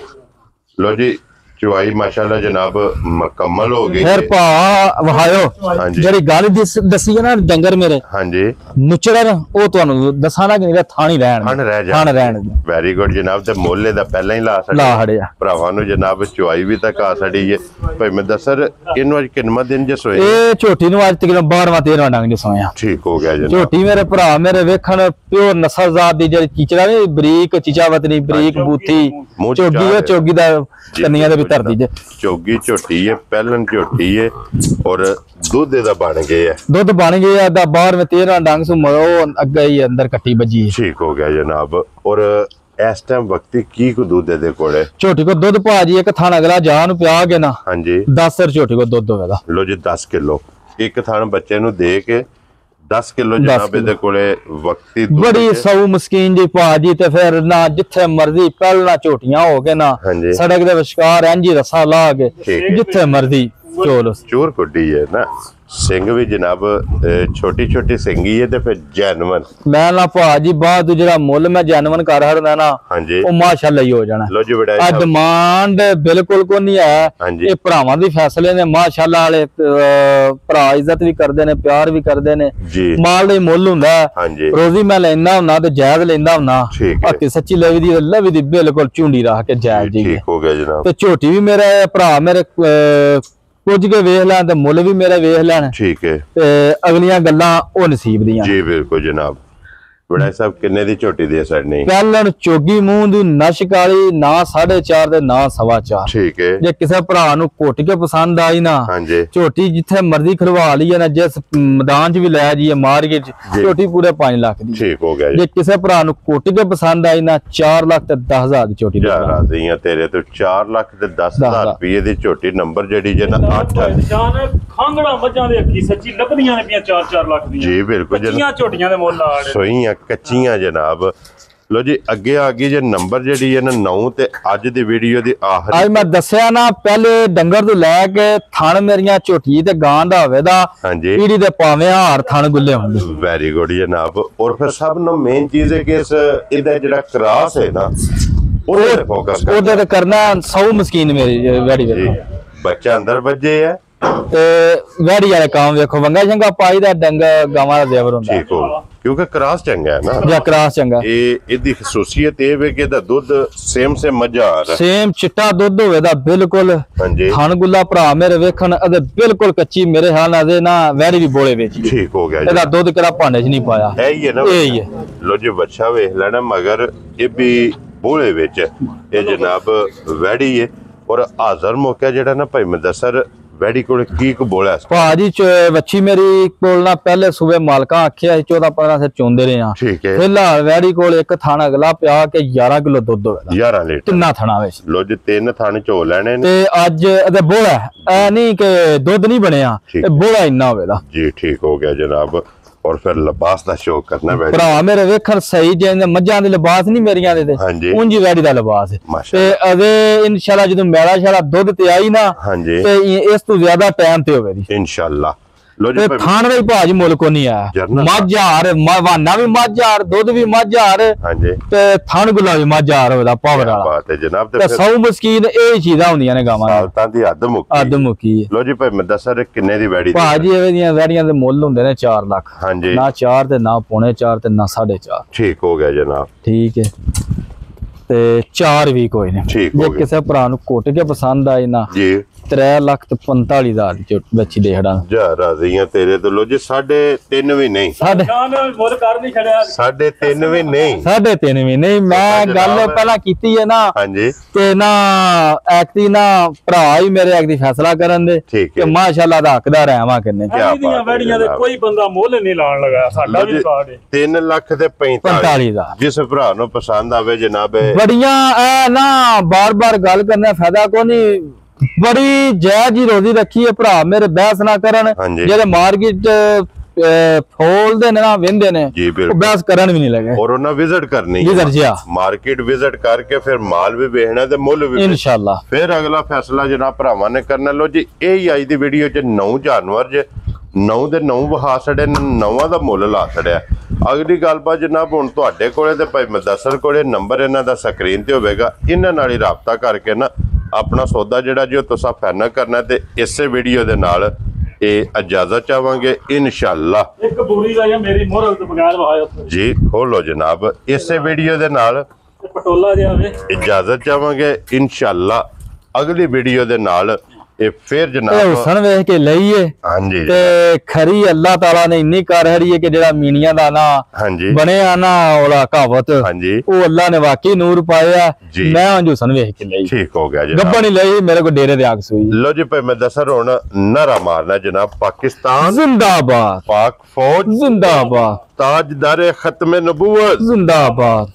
ਲੋ ਜੀ ਚੁਆਈ ਮਾਸ਼ਾਅੱਲਾ ਜਨਾਬ ਮੁਕੰਮਲ ਹੋ ਗਈ
ਫਿਰ
ਹੈ।
ਭਾ ਵਹਾਇਓ
ਹਾਂਜੀ।
ਜਿਹੜੀ ਗੱਲ ਦੱਸੀ ਹੈ ਨਾ ਡੰਗਰ ਮੇਰੇ
ਹਾਂਜੀ
ਨੁਚੜਨ ਉਹ ਤੁਹਾਨੂੰ ਦੱਸਾਂਗਾ ਕਿ ਨਹੀਂ ਥਾਣੀ ਰਹਿਣ
ਥਣ ਰਹਿ ਜਾ
ਥਾਣ ਰਹਿਣ
ਵੈਰੀ ਗੁੱਡ ਜਨਾਬ। ਤੇ ਮੋਲੇ ਦਾ ਪਹਿਲਾਂ ਹੀ ਲਾ
ਲਾ ਹੜਿਆ
ਭਰਾਵਾਂ ਨੂੰ ਜਨਾਬ ਚੁਆਈ ਵੀ ਤੱਕ ਆ ਸੜੀ ਹੈ। ਭਾਈ ਮੈਂ ਦੱਸਰ ਇਹਨੂੰ ਅੱਜ ਕਿੰਨਾ ਦਿਨ ਜੇ ਸੋਏ?
ਇਹ ਝੋਟੀ ਨੂੰ ਅੱਜ ਤੱਕ 12ਵਾਂ-13ਵਾਂ ਡੰਗ ਜਸੋਇਆ।
ਠੀਕ ਹੋ ਗਿਆ ਜਨਾਬ।
ਝੋਟੀ ਮੇਰੇ ਭਰਾ ਮੇਰੇ ਵੇਖਣ ਪਿਓਰ ਨਸਲਜ਼ਾਤ ਦੀ ਜਿਹੜੀ ਚੀਚੜਾ ਨਹੀਂ ਬਰੀਕ ਚੀਚਾਵਤਨੀ ਬਰੀਕ ਬੂਥੀ
ਮੂੰਹ ਚ
ਚੋਗੀ
ਚਾਰ
ਉਹ
ਹੈ।
ਚੋਗੀ ਦਾ ਕੰਨੀਆਂ ਦੇ ਵੀ ਧਰਦੀ ਜੇ
ਚੋਗੀ ਝੋਟੀ ਹੈ ਪਹਿਲਣ ਝੋਟੀ ਹੈ ਔਰ ਦੁੱਧ ਇਹਦਾ ਬਣ ਗਏ ਹੈ।
ਦੁੱਧ ਬਣ ਗਿਆ ਦਾ 12ਵਾਂ-13ਵਾਂ ਡੰਗ ਸੋ ਉਹ ਅੱਗੇ ਹੀ ਅੰਦਰ ਕੱਟੀ ਵੱਜੀ ਹੈ।
ਠੀਕ ਹੋ ਗਿਆ ਜਨਾਬ। ਔਰ ਇਸ ਟਾਈਮ ਵਕਤੀ ਕੀ ਕੁ ਦੁੱਧ ਇਹਦੇ ਕੋਲੇ?
ਝੋਟੀ ਕੋ ਦੁੱਧ ਭਾਜੀ ਇੱਕ ਥਾਣ ਅਗਲਾ ਜਾ ਨੂੰ ਪਿਆ ਕੇ ਨਾ
ਹਾਂਜੀ
10 ਸਿਰ ਝੋਟੀ ਕੋ ਦੁੱਧ ਹੋਵੇਗਾ।
ਲੋ ਜੀ 10 ਕਿਲੋ ਇੱਕ ਥਾਣ ਬੱਚੇ ਨੂੰ ਦੇ ਕੇ 10 ਕਿਲੋ ਜਨਾਬ ਇਹਦੇ ਕੋਲੇ ਵਕਤੀ ਦੁੱਧ
ਬੜੀ
ਹੈ।
ਸੌ ਮਸਕੀਨ ਜੀ ਭਾਜੀ ਤੇ ਫਿਰ ਨਾ ਜਿੱਥੇ ਮਰਜ਼ੀ ਪਹਿਲਾਂ ਝੋਟੀਆਂ ਹੋ ਕੇ ਨਾ
ਹਾਂਜੀ।
ਸੜਕ ਦੇ ਵਿਚਕਾਰ ਇੰਜੀ ਰਸਾ ਲਾ ਕੇ
ਠੀਕ।
ਜਿੱਥੇ ਮਰਜ਼ੀ ਚੋਲ
ਚੋਰ ਕੁੱਡੀ ਹੈ ਨਾ। ਸਿੰਘ ਵੀ ਜਨਾਬ ਛੋਟੀ ਛੋਟੀ ਸਿੰਘੀ ਹੈ ਤੇ ਫਿਰ ਜੈਨਵਨ
ਮੈਂ ਨਾ ਭਾਜੀ ਬਾਅਦ ਜਿਹੜਾ ਮੁੱਲ ਮੈਂ ਜੈਨੂਨ ਕਰ ਹੜਦਾ ਨਾ
ਹਾਂਜੀ
ਉਹ ਮਾਸ਼ਾਅੱਲਾ ਹੀ ਹੋ ਜਾਣਾ।
ਲੋ ਜੀ ਬੜਾ
ਆ ਡਿਮਾਂਡ ਬਿਲਕੁਲ ਕੋ ਨਹੀਂ ਹੈ।
ਹਾਂਜੀ।
ਇਹ ਭਰਾਵਾਂ ਦੇ ਫੈਸਲੇ ਨੇ ਮਾਸ਼ਾਅੱਲਾ ਵਾਲੇ ਭਰਾ ਇੱਜ਼ਤ ਵੀ ਕਰਦੇ ਨੇ ਪਿਆਰ ਵੀ ਕਰਦੇ ਨੇ
ਜੀ
ਮਾਲ ਦਾ ਹੀ ਮੁੱਲ ਹੁੰਦਾ ਹੈ।
ਹਾਂਜੀ
ਰੋਜ਼ੀ ਮੈਂ ਲੈਣਾ ਹੁੰਨਾ ਤੇ ਜਾਇਜ਼ ਲੈਂਦਾ ਹੁੰਨਾ
ਠੀਕ ਹੈ।
ਬਾਕੀ ਸੱਚੀ ਲਵੀ ਦੀ ਬਿਲਕੁਲ ਝੁੰਡੀ ਰੱਖ ਕੇ ਜਾਇਜ਼ ਜੀ
ਠੀਕ ਹੋ ਗਿਆ ਜਨਾਬ।
ਤੇ ਝੋਟੀ ਵੀ ਮੇਰੇ ਭਰਾ ਮੇਰੇ ਕੁਝ ਕੇ ਵੇਖ ਲੈਣ ਤੇ ਮੁੱਲ ਵੀ ਮੇਰੇ ਵੇਖ ਲੈਣ
ਠੀਕ ਹੈ
ਤੇ ਅਗਲੀਆਂ ਗੱਲਾਂ ਉਹ ਨਸੀਬ ਦੀਆਂ।
ਜੀ ਬਿਲਕੁਲ ਜਨਾਬ। ਬੜਾ ਸਾਹਿਬ ਕਿੰਨੇ ਦੀ ਝੋਟੀ ਦੇ ਛੱਡਣੀ?
ਪਹਿਲਣ ਚੋਗੀ ਮੂੰਹ ਦੀ ਨਸ਼ ਕਾਲੀ, ਨਾ 4.5 ਤੇ ਨਾ 4.25।
ਠੀਕ ਹੈ।
ਜੇ ਕਿਸੇ ਭਰਾ ਨੂੰ ਘੁੱਟ ਕੇ ਪਸੰਦ ਆਈ ਨਾ,
ਹਾਂਜੀ
ਝੋਟੀ ਜਿੱਥੇ ਮਰਜ਼ੀ ਖੜਵਾ ਲਈਏ ਨਾ, ਜਿਸ ਮੈਦਾਨ 'ਚ ਵੀ ਲੈ ਜਾਈਏ ਮਾਰਕੀਟ 'ਚ, ਝੋਟੀ ਪੂਰੇ 5 ਲੱਖ ਦੀ।
ਠੀਕ ਹੋ ਗਿਆ ਜੀ।
ਜੇ ਕਿਸੇ ਭਰਾ ਨੂੰ ਘੁੱਟ ਕੇ ਪਸੰਦ ਆਈ ਨਾ, 4 ਲੱਖ ਤੇ 10,000 ਦੀ ਝੋਟੀ
ਜਾ ਰਾਜ਼ੀਆਂ ਤੇਰੇ ਤੋਂ 4 ਲੱਖ ਤੇ 10,000 ਰੁਪਏ ਦੀ ਝੋਟੀ। ਨੰਬਰ ਜਿਹੜੀ ਜੇ ਨਾ 8
ਨਿਸ਼ਾਨ ਖਾਂਗੜਾ ਮੱਝਾਂ ਦੇ ਅੱਖੀ ਸੱਚੀ ਲੱਭਦੀਆਂ ਨੇ ਪਈਆਂ 4-4 ਲੱਖ ਦੀਆਂ।
ਜੀ ਬਿਲਕੁਲ
ਕੱਚੀਆਂ ਝੋਟੀਆਂ ਦੇ ਮੁੱਲ ਆ ਰਹੇ।
ਸੋਈਆਂ ਕੱਚੀਆਂ ਜਨਾਬ। ਲੋ ਜੀ ਅੱਗੇ ਆ ਗਈ ਜੇ ਨੰਬਰ ਜਿਹੜੀ ਹੈ ਨਾ 9 ਤੇ ਅੱਜ ਦੀ ਵੀਡੀਓ ਦੀ ਆਖਰੀ।
ਅੱਜ ਮੈਂ ਦੱਸਿਆ ਨਾ, ਪਹਿਲੇ ਡੰਗਰ ਤੋਂ ਲੈ ਕੇ ਥਣ ਮੇਰੀਆਂ ਝੋਟੀ ਤੇ ਗਾਂ ਦਾ ਹੋਵੇ ਦਾ,
ਹਾਂਜੀ
ਪੀੜੀ ਦੇ ਭਾਵੇਂ ਹਾਰ ਥਣ ਗੁੱਲੇ ਹੁੰਦੇ।
ਵੈਰੀ ਗੁੱਡ ਜਨਾਬ। ਔਰ ਫਿਰ ਸਭ ਨੂੰ ਮੇਨ ਚੀਜ਼ ਹੈ ਕਿ ਇਸ ਇਹਦਾ ਜਿਹੜਾ ਕ੍ਰਾਸ ਹੈ ਨਾ ਉਹਦੇ ਤੇ ਫੋਕਸ ਕਰ।
ਉਹਦੇ ਤੇ ਕਰਨਾ 100 ਮਸਕੀਨ ਮੇਰੀ ਵੈੜੀ
ਜੀ
ਵੇਖੋ,
ਬੱਚਾ ਅੰਦਰ ਵੱਜੇ ਹੈ
ਤੇ ਵੈੜੀ ਵਾਲੇ ਕੰਮ ਵੇਖੋ, ਵੰਗਾ ਚੰਗਾ ਪਾਈ ਦਾ ਡੰਗ ਗਾਵਾਂ ਦਾ ਜ਼ੇਵਰ ਹੁੰਦਾ।
ਠੀਕ ਹੋ ਕਿਉਂਕਿ ਕ੍ਰਾਸ ਚੰਗਾ ਹੈ ਨਾ।
ਜਾਂ ਕਰਾਸ ਚੰਗਾ,
ਇਹਦੀ ਖਸੂਸੀਅਤ ਇਹ ਵੇ ਕਿ ਇਹਦਾ ਦੁੱਧ ਸੇਮ ਮੱਝਾ ਆ ਰਿਹਾ।
ਸੇਮ ਚਿੱਟਾ ਦੁੱਧ ਹੋਵੇ ਦਾ ਬਿਲਕੁਲ।
ਹਾਂਜੀ
ਥਣ ਗੁੱਲਾ ਭਰਾ ਮੇਰੇ ਵੇਖਣ ਅਤੇ ਬਿਲਕੁਲ ਕੱਚੀ ਮੇਰੇ ਹਾਲ ਨਾਲ ਦੇ ਨਾ, ਵੈੜੀ ਵੀ ਬੋਲੇ ਵਿੱਚ।
ਠੀਕ ਹੋ ਗਿਆ ਜੀ।
ਇਹਦਾ ਦੁੱਧ ਕਿਹੜਾ ਭਾਂਡੇ 'ਚ ਨਹੀਂ ਪਾਇਆ,
ਹੈ ਹੀ ਹੈ ਨਾ।
ਇਹ ਹੀ ਹੈ।
ਲੋ ਜੀ ਬੱਚਾ ਵੇਖ ਲੈਣਾ, ਮਗਰ ਇਹ ਵੀ ਬੋਲੇ ਵਿੱਚ ਇਹ ਜਨਾਬ ਵੈੜੀ ਹੈ। ਔਰ ਹਾਜ਼ਰ ਮੌਕਾ ਜਿਹੜਾ ਨਾ ਭਾਈ ਮੁਦੱਸਰ ਵੈੜੀ ਕੋਲ ਕੀ ਕੁ ਬੋਲਿਆ?
ਭਾਜੀ ਵੱਛੀ ਮੇਰੀ ਕੋਲ ਨਾ ਪਹਿਲੇ ਸੂਬੇ ਮਾਲਕਾਂ ਆਖਿਆ 14-15 ਸਿਰ ਚੋਂਦੇ ਰਹੇ ਆ।
ਠੀਕ ਹੈ।
ਫਿਲਹਾਲ ਵੈੜੀ ਕੋਲ ਇੱਕ ਥਾਣਾ ਅਗਲਾ ਪਿਆ ਕਿ 11 ਕਿਲੋ ਦੁੱਧ ਹੋਵੇਗਾ
11 ਲੀਟਰ
ਤਿੰਨਾਂ ਥਣਾ ਵਿੱਚ।
ਲੋ ਜੀ 3 ਥਾਣੇ ਝੋ ਲੈਣੇ ਨੇ
ਤੇ ਅੱਜ ਇਹਦੇ ਬੋਲਾ ਐ ਨਹੀਂ ਕਿ ਦੁੱਧ ਨਹੀਂ ਬਣਿਆ,
ਠੀਕ।
ਇਹ ਬੋਲਾ ਇੰਨਾ ਹੋਵੇਗਾ
ਜੀ। ਠੀਕ ਹੋ ਗਿਆ ਜਨਾਬ। ਔਰ ਫਿਰ ਲਿਬਾਸ ਦਾ ਸ਼ੌਕ ਕਰਨਾ ਵੈੜੀ।
ਭਰਾ ਮੇਰੇ ਵੇਖਣ ਸਹੀ, ਜਿਵੇਂ ਮੱਝਾਂ ਦੇ ਲਿਬਾਸ ਨਹੀਂ ਮੇਰੀਆਂ ਦੇ
ਹਾਂਜੀ।
ਉਂਝ ਵੈੜੀ ਦਾ ਲਿਬਾਸ ਹੈ।
ਮਾਸ਼ਾਅੱਲਾ।
ਤੇ ਅਗੇ ਇਨਸ਼ਾਅੱਲਾ ਜਦੋਂ ਮੈਲਾ ਸ਼ਾਲਾ ਦੁੱਧ ਤੇ ਆਈ ਨਾ,
ਹਾਂਜੀ
ਤੇ ਇਸ ਤੋਂ ਜ਼ਿਆਦਾ ਟਾਈਮ ਤੇ ਹੋਵੇਗੀ।
ਇਨਸ਼ਾਅੱਲਾ। ਲੋ ਜੀ
ਤੇ ਥਾਣ ਦਾ ਹੀ ਭਾਜ ਮੁੱਲ ਕੋ ਨਹੀਂ ਆਇਆ।
ਜਰਨਲ
ਮੱਝ ਹਾਰ ਵਾਨਾ ਵੀ ਮੱਝ ਹਾਰ, ਦੁੱਧ ਵੀ ਮੱਝ ਹਾਰ,
ਹਾਂਜੀ
ਤੇ ਥਣ ਗੁੱਲਾ ਵੀ ਮੱਝ ਹਾਰ ਉਹਦਾ ਪਾਵਰ ਵਾਲਾ।
ਬਾਤ ਹੈ ਜਨਾਬ।
ਤੇ
ਤੇ ਫਿਰ
100 ਮਸਕੀਨ ਇਹ ਚੀਜ਼ਾਂ ਹੁੰਦੀਆਂ ਨੇ ਗਾਵਾਂ ਦੀਆਂ।
ਹਾਲਤਾਂ ਦੀ ਹੱਦ ਮੁੱਕੀ।
ਅੱਧ ਮੁੱਕੀ ਹੈ
ਲੋ ਜੀ ਭਾਈ ਮੁਦੱਸਰ ਕਿੰਨੇ ਦੀ ਵੈੜੀ?
ਭਾਜੀ ਐਵੇਂ ਦੀਆਂ ਵੈੜੀਆਂ ਦੇ ਮੁੱਲ ਹੁੰਦੇ ਨੇ 4 ਲੱਖ।
ਹਾਂਜੀ
ਨਾ 4 ਤੇ ਨਾ 4.25 ਤੇ ਨਾ 4.5।
ਠੀਕ ਹੋ ਗਿਆ ਜਨਾਬ।
ਠੀਕ ਹੈ। ਤੇ 4 ਵੀ ਕੋਈ ਨਹੀਂ।
ਠੀਕ ਹੋ
ਜੇ
ਗਿਆ
ਕਿਸੇ ਭਰਾ ਨੂੰ ਘੁੱਟ ਕੇ ਪਸੰਦ ਆਏ ਨਾ,
ਜੀ।
3 ਲੱਖ ਤੇ 45,000 ਦੀ ਬੱਚੀ ਦੇ ਖੜਾ।
ਜਾ ਰਾਜ਼ੀਆਂ ਤੇਰੇ ਤੋਂ। ਲੋ ਜੀ 3.5 ਵੀ ਨਹੀਂ,
ਸਾਡੇ
ਨਿਸ਼ਾਨ ਮੁੱਲ ਕਰ ਨਹੀਂ ਛੜਿਆ।
3.5 ਵੀ ਨਹੀਂ।
3.5 ਵੀ ਨਹੀਂ। ਮੈਂ ਗੱਲ ਪਹਿਲਾਂ ਕੀਤੀ ਹੈ ਨਾ,
ਹਾਂਜੀ
ਤੇ ਨਾ ਐਕਟੀ ਨਾ ਭਰਾ ਹੀ ਮੇਰੇ ਐਕਟੀ ਫੈਸਲਾ ਕਰਨ ਦੇ
ਠੀਕ
ਕਿ
ਹੈ।
ਮਾਸ਼ਾਅੱਲਾ ਦਾ ਹੱਕਦਾਰ ਹੈ ਵਾ ਕਿੰਨੇ।
ਕਿਆ
ਦੀਆਂ
ਬਾਤ ਹੈ
ਵੈੜੀਆਂ ਦੇ
ਜਨਾਬ।
ਕੋਈ ਬੰਦਾ ਮੁੱਲ ਨਹੀਂ ਲਾਣ ਲਗਾ, ਸਾਡਾ ਵੀ ਰਿਕਾਰਡ ਹੈ।
3 ਲੱਖ ਤੇ
45,000।
ਜਿਸ ਭਰਾ ਨੂੰ ਪਸੰਦ ਆਵੇ ਜਨਾਬ।
ਬੜੀਆਂ ਐ ਨਾ ਬਾਰ-ਬਾਰ ਗੱਲ ਕਰਨਾ ਫਾਇਦਾ ਕੋਈ ਨਹੀਂ। ਬੜੀ ਜਾਇਜ਼ ਹੀ ਰੋਜ਼ੀ ਰੱਖੀ ਹੈ ਭਰਾ ਮੇਰੇ, ਬਹਿਸ ਨਾ ਕਰਨ।
ਹਾਂਜੀ।
ਜਿਹੜੇ ਮਾਰਕੀਟ ਫੋਲਦੇ ਨੇ ਨਾ ਵਿੰਦੇ ਨੇ,
ਜੀ
ਉਹ
ਬਿਲਕੁਲ।
ਬਹਿਸ ਕਰਨ ਵੀ ਨਹੀਂ ਲੱਗੇ।
ਔਰ ਉਹਨਾਂ ਵਿਜ਼ਿਟ ਕਰਨੀ
ਵਿਜ਼ਿਟ ਜਿਆ
ਮਾਰਕੀਟ ਵਿਜ਼ਿਟ ਕਰਕੇ ਫਿਰ ਮਾਲ ਵੀ ਵੇਖਣਾ ਤੇ ਮੁੱਲ ਵੀ ਵੇਖਣਾ।
ਇਨਸ਼ਾਅੱਲਾ।
ਫਿਰ ਅਗਲਾ ਫੈਸਲਾ ਜਨਾਬ ਭਰਾਵਾਂ ਨੇ ਕਰਨਾ। ਲੋ ਜੀ ਇਹ ਹੀ ਅੱਜ ਦੀ ਵੀਡੀਓ 'ਚ 9 ਜਾਨਵਰ ਜੇ 9 ਦੇ 9 ਵਹਾ ਛੜੇ, 9 ਦਾ ਮੁੱਲ ਲਾ ਛੜਿਆ। ਅਗਲੀ ਗੱਲਬਾਤ ਜਨਾਬ ਹੁਣ ਤੁਹਾਡੇ ਕੋਲੇ ਤੇ ਭਾਈ ਮੁਦੱਸਰ ਕੋਲੇ ਨੰਬਰ ਇਹਨਾਂ ਦਾ ਸਕਰੀਨ ਤੇ ਹੋਵੇਗਾ। ਇਹਨਾਂ ਨਾਲ ਹੀ ਰਾਬਤਾ ਕਰਕੇ ਨਾ ਆਪਣਾ ਸੌਦਾ ਜਿਹੜਾ ਜੀ ਉਹ ਤੁਸੀਂ ਫਾਈਨਲ ਕਰਨਾ। ਤੇ ਇਸੇ ਵੀਡੀਓ ਦੇ ਨਾਲ ਇਹ ਇਜਾਜ਼ਤ ਚਾਹਾਂਗੇ ਇਨਸ਼ਾਅੱਲਾ।
ਇੱਕ ਬੂਰੀ ਦਾ ਜਾਂ ਮੇਰੀ ਮੋਹਰ ਤੋਂ ਬਗੈਰ ਵਹਾਇਆ ਉੱਥੇ
ਜੀ ਖੋਲੋ ਜਨਾਬ। ਇਸੇ ਵੀਡੀਓ ਦੇ ਨਾਲ
ਤੇ ਪਟੋਲਾ ਜਿਹਾ ਵੇ।
ਇਜਾਜ਼ਤ ਚਾਹਾਂਗੇ ਇਨਸ਼ਾਅੱਲਾ। ਅਗਲੀ ਵੀਡੀਓ ਦੇ ਨਾਲ ਇਹ ਫਿਰ
ਇਹ
ਜਨਾਬ।
ਹੁਸਨ ਵੇਖ ਕੇ ਲਈਏ
ਹਾਂਜੀ
ਤੇ ਖਰੀ ਅੱਲਾਹ ਤਾਲਾ ਨੇ ਇੰਨੀ ਕਰ ਹੜੀ ਹੈ ਕਿ ਜਿਹੜਾ ਮੀਨੀਆਂ ਦਾ ਨਾ
ਹਾਂਜੀ
ਬਣਿਆ ਨਾ ਉਹਦਾ ਕਹਾਵਤ,
ਹਾਂਜੀ
ਉਹ ਅੱਲਾਹ ਨੇ ਵਾਕਈ ਨੂਰ ਪਾਇਆ।
ਜੀ।
ਮੈਂ ਉਂਝ ਹੁਸਨ ਵੇਖ ਕੇ ਲਈ,
ਠੀਕ ਹੋ ਗਿਆ ਜਨਾਬ।
ਗੱਬਾ ਨਹੀਂ ਲਈ ਮੇਰੇ ਕੋ ਡੇਰੇ ਦੇ ਆਗ ਸੂਈ।
ਲੋ ਜੀ ਭਾਈ ਮੁਦੱਸਰ ਹੁਣ ਨਾਰਾ ਮਾਰਨਾ ਜਨਾਬ। ਪਾਕਿਸਤਾਨ
ਜ਼ਿੰਦਾਬਾਦ,
ਪਾਕ ਫੌਜ
ਜ਼ਿੰਦਾਬਾਦ,
ਤਾਜਦਾਰ ਖਤਮ ਨਬੂਵਤ।
ਜ਼ਿੰਦਾਬਾਦ।